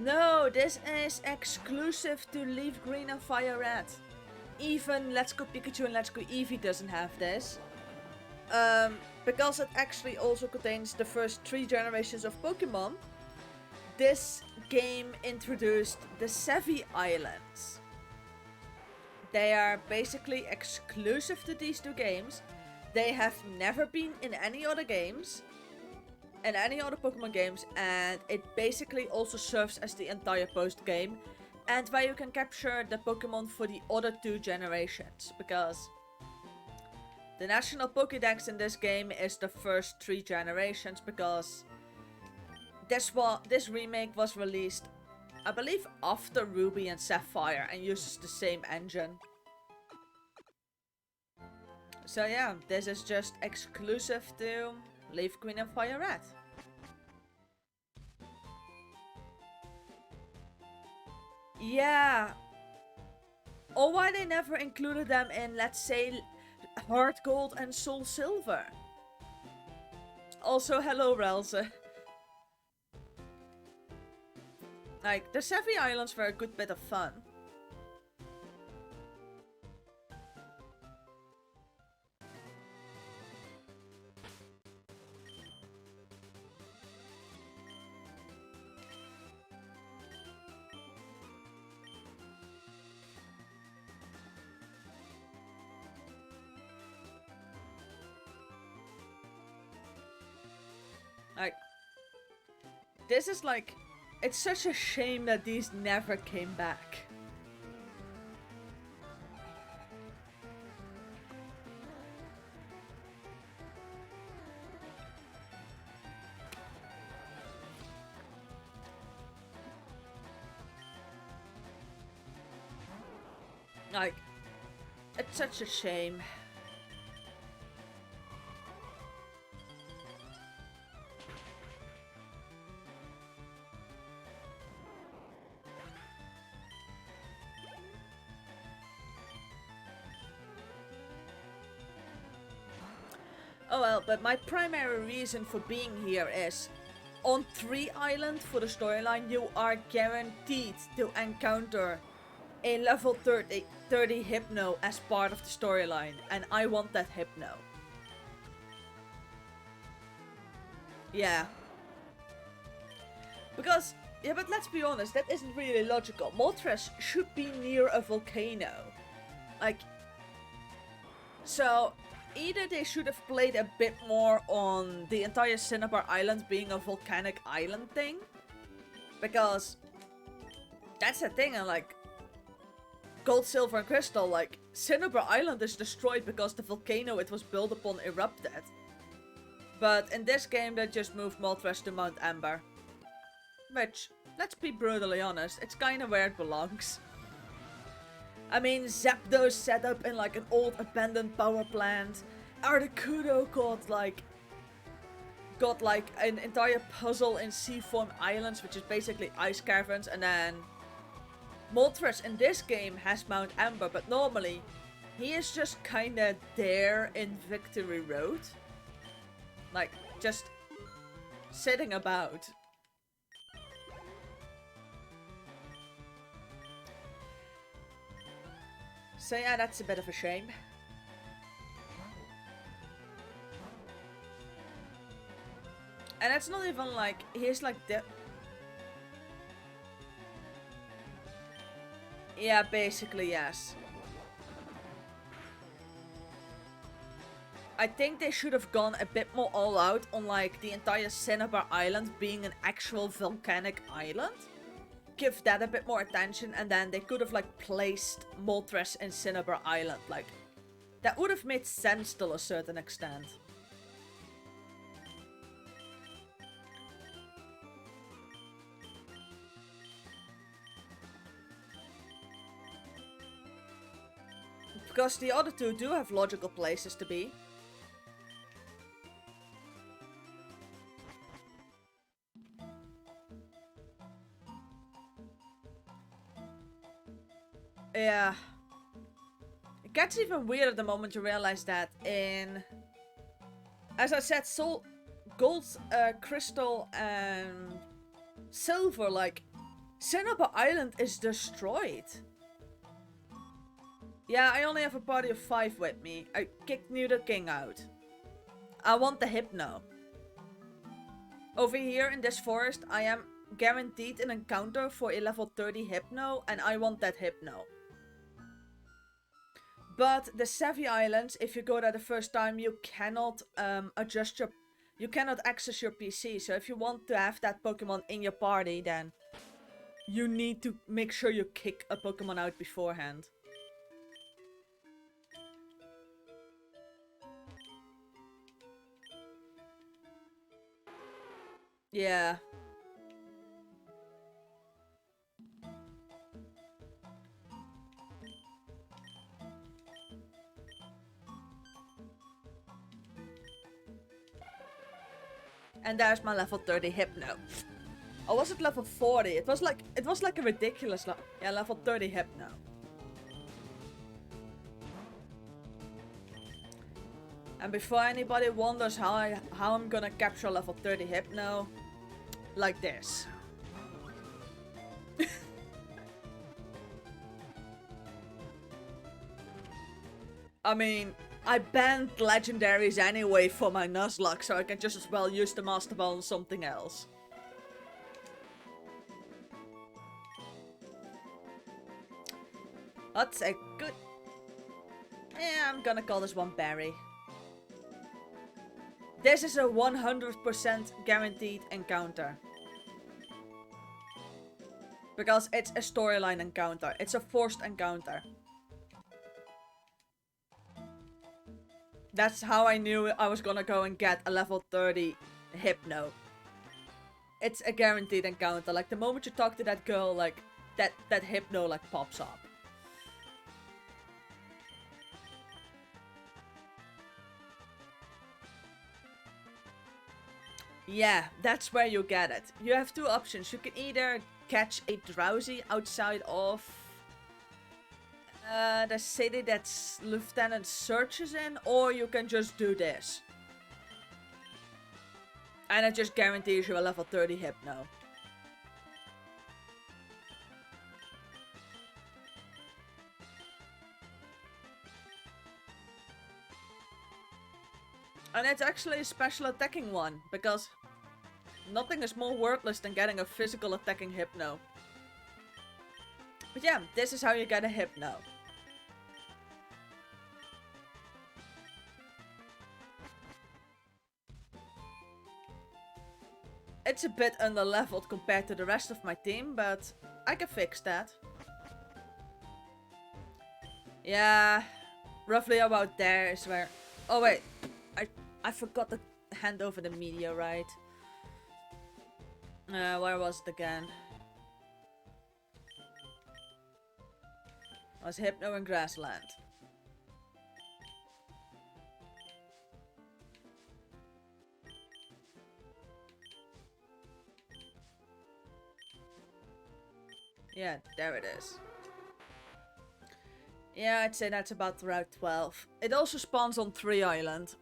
No, this is exclusive to Leaf Green and FireRed. Even Let's Go Pikachu and Let's Go Eevee doesn't have this. Because it actually also contains the first 3 generations of Pokémon. This game introduced the Sevi Islands. They are basically exclusive to these 2 games. They have never been in any other games. And any other Pokemon games, and it basically also serves as the entire post game, and where you can capture the Pokemon for the other 2 generations, because the national Pokédex in this game is the first 3 generations, because this remake was released, I believe, after Ruby and Sapphire, and uses the same engine. So yeah, this is just exclusive to Leaf Green and FireRed. Yeah. Or why they never included them in, let's say, Heart Gold and Soul Silver. Also, hello Relze. Like, the Sevi Islands were a good bit of fun. Like, this is like, it's such a shame that these never came back. Like, it's such a shame. Oh well, but my primary reason for being here is, on 3 Island for the storyline, you are guaranteed to encounter a level 30 Hypno as part of the storyline, and I want that Hypno. Yeah. Because, yeah, but let's be honest, that isn't really logical. Moltres should be near a volcano. Like, so either they should have played a bit more on the entire Cinnabar Island being a volcanic island thing. Because that's the thing, and like, Gold, Silver, and Crystal, like, Cinnabar Island is destroyed because the volcano it was built upon erupted. But in this game, they just moved Moltres to Mount Amber. Which, let's be brutally honest, it's kinda where it belongs. I mean, Zapdos set up in like an old abandoned power plant. Articuno got like an entire puzzle in Seaform Islands, which is basically ice caverns, and then Moltres in this game has Mount Amber, but normally he is just kinda there in Victory Road. Like, just sitting about. So yeah, that's a bit of a shame. And it's not even like, he's like the... Yeah, basically, yes. I think they should have gone a bit more all out on like the entire Cinnabar Island being an actual volcanic island. Give that a bit more attention, and then they could have like placed Moltres in Cinnabar Island. Like, that would have made sense to a certain extent. Because the other two do have logical places to be. Yeah. It gets even weirder the moment you realize that in... As I said, Gold, Crystal, and Silver, like... Cinnabar Island is destroyed. Yeah, I only have a party of 5 with me. I kicked Noodle King out. I want the Hypno. Over here in this forest, I am guaranteed an encounter for a level 30 Hypno, and I want that Hypno. But the Savvy Islands, if you go there the first time, you cannot you cannot access your PC. So if you want to have that Pokemon in your party, then you need to make sure you kick a Pokemon out beforehand. Yeah. And there's my level 30 Hypno. Or was it level 40? It was like a ridiculous yeah, level 30 Hypno. And before anybody wonders how I'm gonna capture level 30 Hypno, like this. I mean, I banned legendaries anyway for my Nuzlocke, so I can just as well use the Master Ball on something else. That's a good... Yeah, I'm gonna call this one Barry. This is a 100% guaranteed encounter. Because it's a storyline encounter. It's a forced encounter. That's how I knew I was gonna go and get a level 30 Hypno. It's a guaranteed encounter. Like, the moment you talk to that girl, like, that Hypno, like, pops up. Yeah, that's where you get it. You have two options. You can either catch a Drowsy outside of the city that Lieutenant Surge is in, or you can just do this. And it just guarantees you a level 30 Hypno. And it's actually a special attacking one, because nothing is more worthless than getting a physical attacking Hypno. But yeah, this is how you get a Hypno. It's a bit underleveled compared to the rest of my team, but I can fix that. Yeah, roughly about there is where... Oh wait, I forgot to hand over the meteorite. Where was it again? It was Hypno and Grassland. Yeah, there it is. Yeah, I'd say that's about Route 12. It also spawns on Tree Island.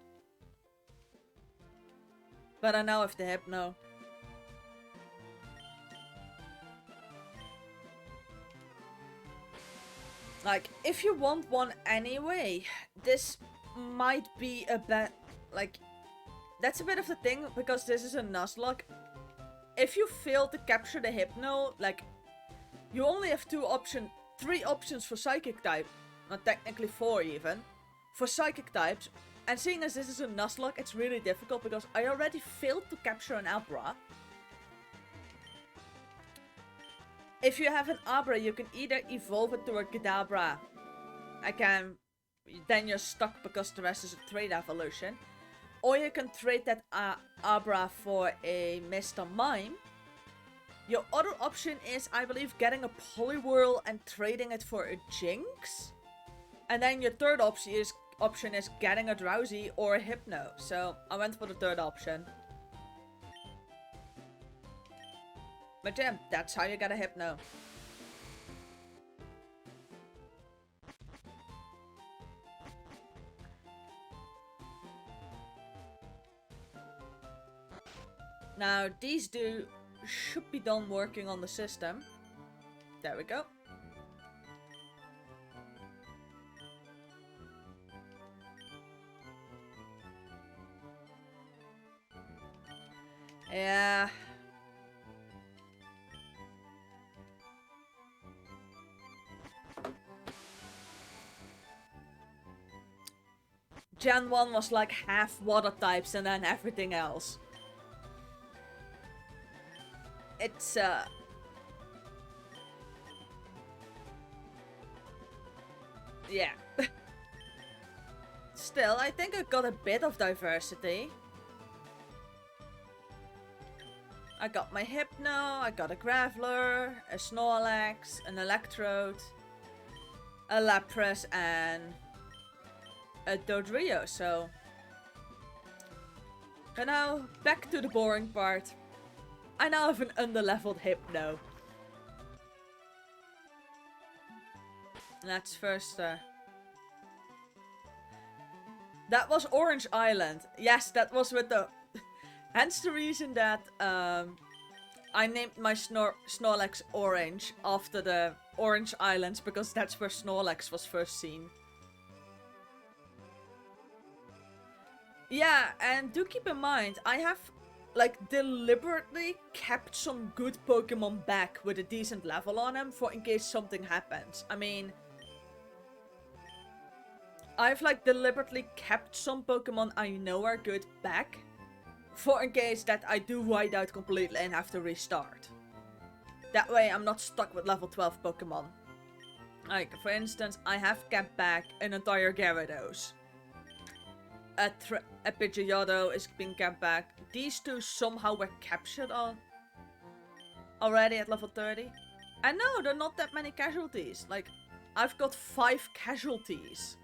But I now have the Hypno. Like, if you want one anyway, this might be a bit... Like, that's a bit of the thing, because this is a Nuzlocke. If you fail to capture the Hypno, like, you only have 3 options for Psychic type. Not technically 4 even. For Psychic types. And seeing as this is a Nuzlocke, it's really difficult because I already failed to capture an Abra. If you have an Abra, you can either evolve it to a Kadabra. Then you're stuck because the rest is a trade evolution. Or you can trade that Abra for a Mr. Mime. Your other option is, I believe, getting a Poliwhirl and trading it for a Jinx. And then your third option is getting a Drowsy or a Hypno. So I went for the third option. But yeah, that's how you get a Hypno. Now, these should be done working on the system. There we go. Yeah. Gen 1 was like half water types and then everything else. It's yeah. Still, I think I got a bit of diversity. I got my Hypno, I got a Graveler, a Snorlax, an Electrode, a Lapras, and a Dodrio, so... And now, back to the boring part. I now have an underleveled Hypno. Let's first... That was Orange Island. Yes, that was with the... Hence the reason that I named my Snorlax Orange after the Orange Islands, because that's where Snorlax was first seen. Yeah, and do keep in mind, I have like deliberately kept some good Pokemon back with a decent level on them for in case something happens. I mean, I've like deliberately kept some Pokemon I know are good back for in case that I do white out completely and have to restart. That way I'm not stuck with level 12 Pokemon. Like, for instance, I have kept back an entire Gyarados. A Pidgeotto is being kept back. These two somehow were captured already at level 30. And no, there are not that many casualties. Like, I've got 5 casualties.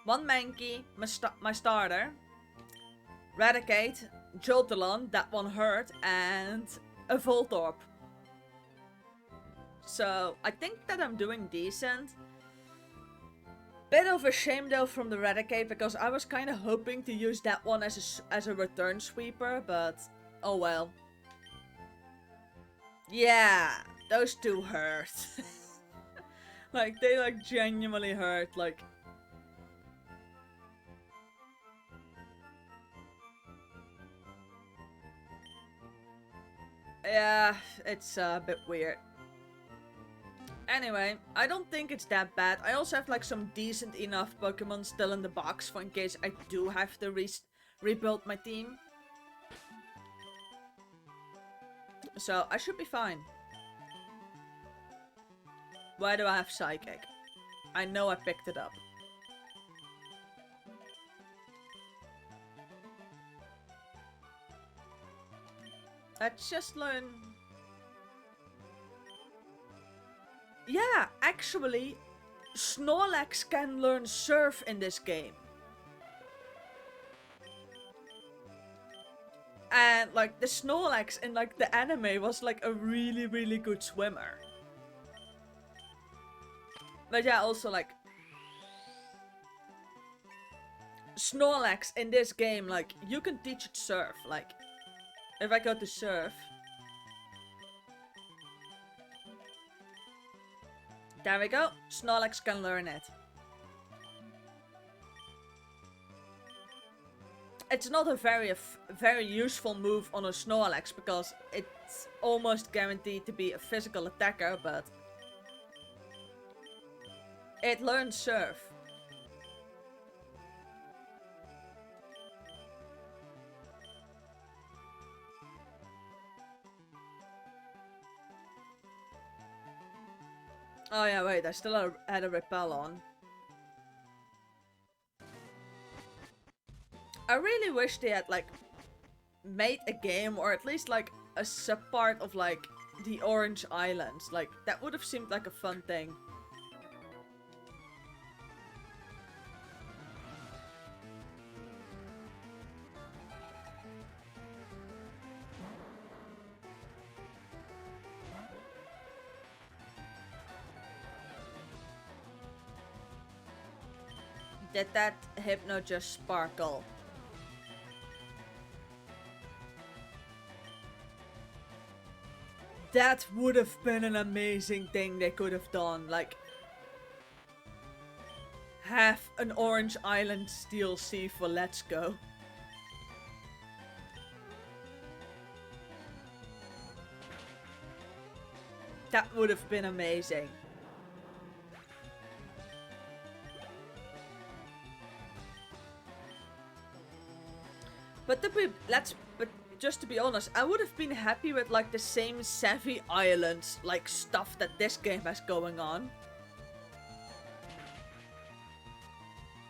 1 Mankey, my starter. Raticate, Jolteon, that one hurt, and a Voltorb. So, I think that I'm doing decent. Bit of a shame though from the Raticate, because I was kind of hoping to use that one as a return sweeper, but oh well. Yeah, those two hurt. Like, they like genuinely hurt, like... Yeah, it's a bit weird. Anyway, I don't think it's that bad. I also have like some decent enough Pokemon still in the box for in case I do have to rebuild my team. So I should be fine. Why do I have Psychic? I know I picked it up. Let's just learn... Yeah, actually, Snorlax can learn Surf in this game. And, like, the Snorlax in, like, the anime was, like, a really, really good swimmer. But yeah, also, like... Snorlax in this game, like, you can teach it Surf, like... If I go to Surf... There we go. Snorlax can learn it. It's not a very useful move on a Snorlax because it's almost guaranteed to be a physical attacker, but... It learns Surf. Oh yeah, wait, I still had a repel on. I really wish they had, like, made a game, or at least, like, a sub-part of, like, the Orange Islands. Like, that would have seemed like a fun thing. Did that Hypno just sparkle? That would have been an amazing thing they could have done. Like, have an Orange Islands DLC for Let's Go. That would have been amazing. But just to be honest, I would have been happy with like the same Savvy Islands like stuff that this game has going on.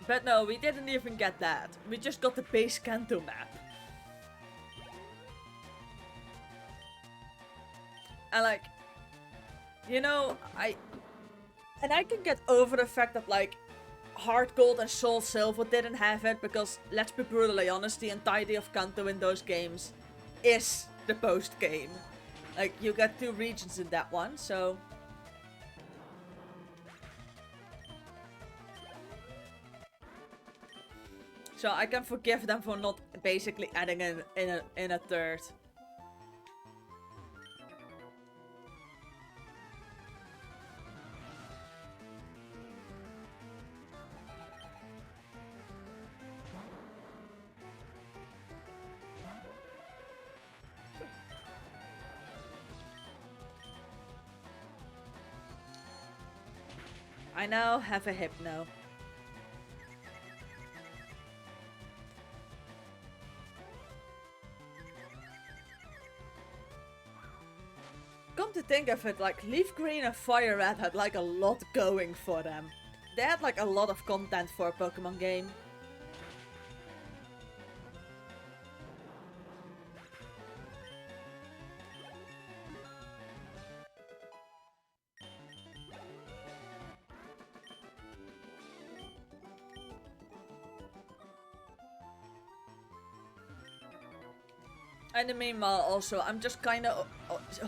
But no, we didn't even get that. We just got the base Kanto map. And like, you know, I can get over the fact that like Heart Gold and Soul Silver didn't have it because, let's be brutally honest, the entirety of Kanto in those games is the post game. Like, you got 2 regions in that one, so... So I can forgive them for not basically adding in a third. I now have a Hypno. Come to think of it, like, Leaf Green and FireRed had like a lot going for them. They had like a lot of content for a Pokemon game. And in the meanwhile, also, I'm just kind of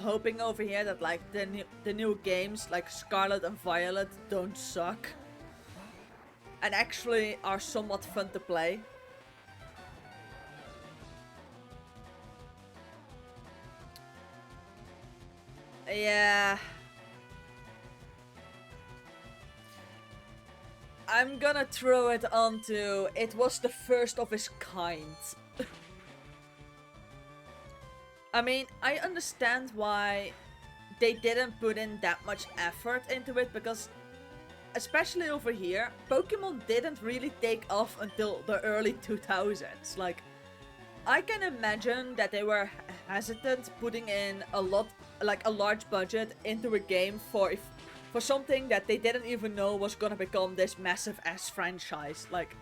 hoping over here that like the new games like Scarlet and Violet don't suck and actually are somewhat fun to play. Yeah. I'm gonna throw it onto it was the first of its kind. I mean, I understand why they didn't put in that much effort into it because, especially over here, Pokemon didn't really take off until the early 2000s. Like, I can imagine that they were hesitant putting in a large budget into a game for for something that they didn't even know was gonna become this massive ass franchise. Like,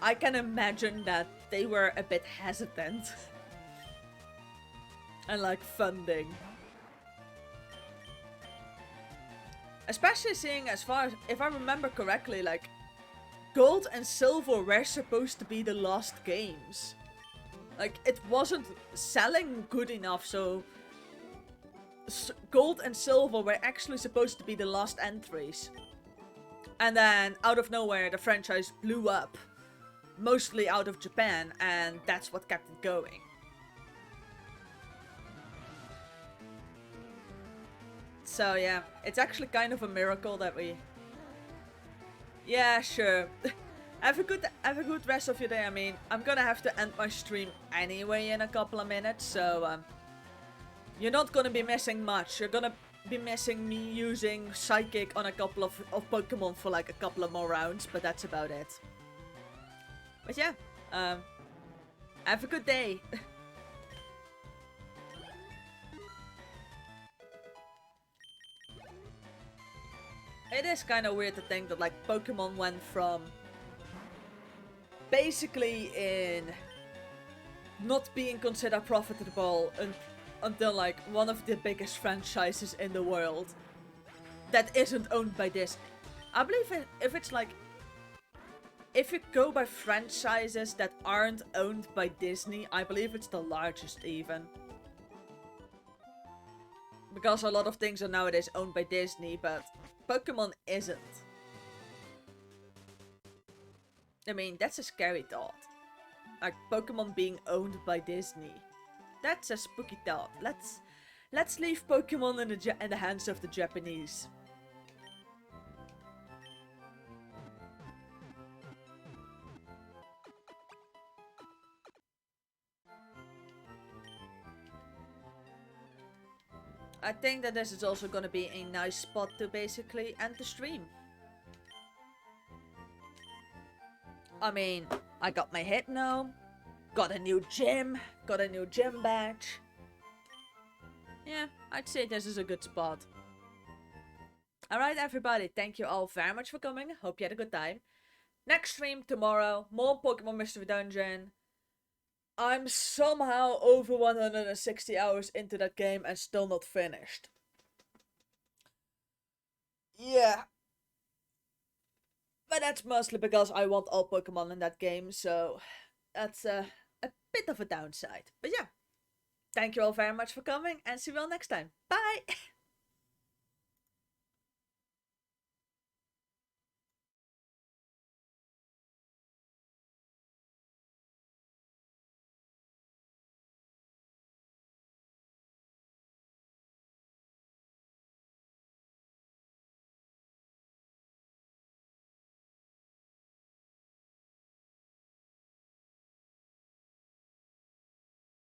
I can imagine that they were a bit hesitant. And like funding. Especially seeing as far as, if I remember correctly, like, Gold and Silver were supposed to be the last games. Like, it wasn't selling good enough, so Gold and Silver were actually supposed to be the last entries. And then, out of nowhere, the franchise blew up. Mostly out of Japan, and that's what kept it going. So yeah, it's actually kind of a miracle that we... Yeah, sure. Have a good rest of your day. I mean, I'm gonna have to end my stream anyway in a couple of minutes, so you're not gonna be missing much. You're gonna be missing me using Psychic on a couple of Pokemon for like a couple of more rounds, but that's about it. But yeah, have a good day. It is kind of weird to think that like Pokemon went from basically in not being considered profitable until like one of the biggest franchises in the world that isn't owned by Disney. I believe if it's like, if you go by franchises that aren't owned by Disney, I believe it's the largest even. Because a lot of things are nowadays owned by Disney, but Pokemon isn't. I mean, that's a scary thought. Like, Pokemon being owned by Disney. That's a spooky thought. Let's leave Pokemon in the hands of the Japanese. I think that this is also gonna be a nice spot to basically end the stream. I mean, I got my Hypno, got a new gym badge. Yeah, I'd say this is a good spot. Alright everybody, thank you all very much for coming. Hope you had a good time. Next stream tomorrow, more Pokemon Mystery Dungeon. I'm somehow over 160 hours into that game and still not finished. Yeah. But that's mostly because I want all Pokemon in that game, so that's a bit of a downside. But yeah, thank you all very much for coming and see you all next time. Bye!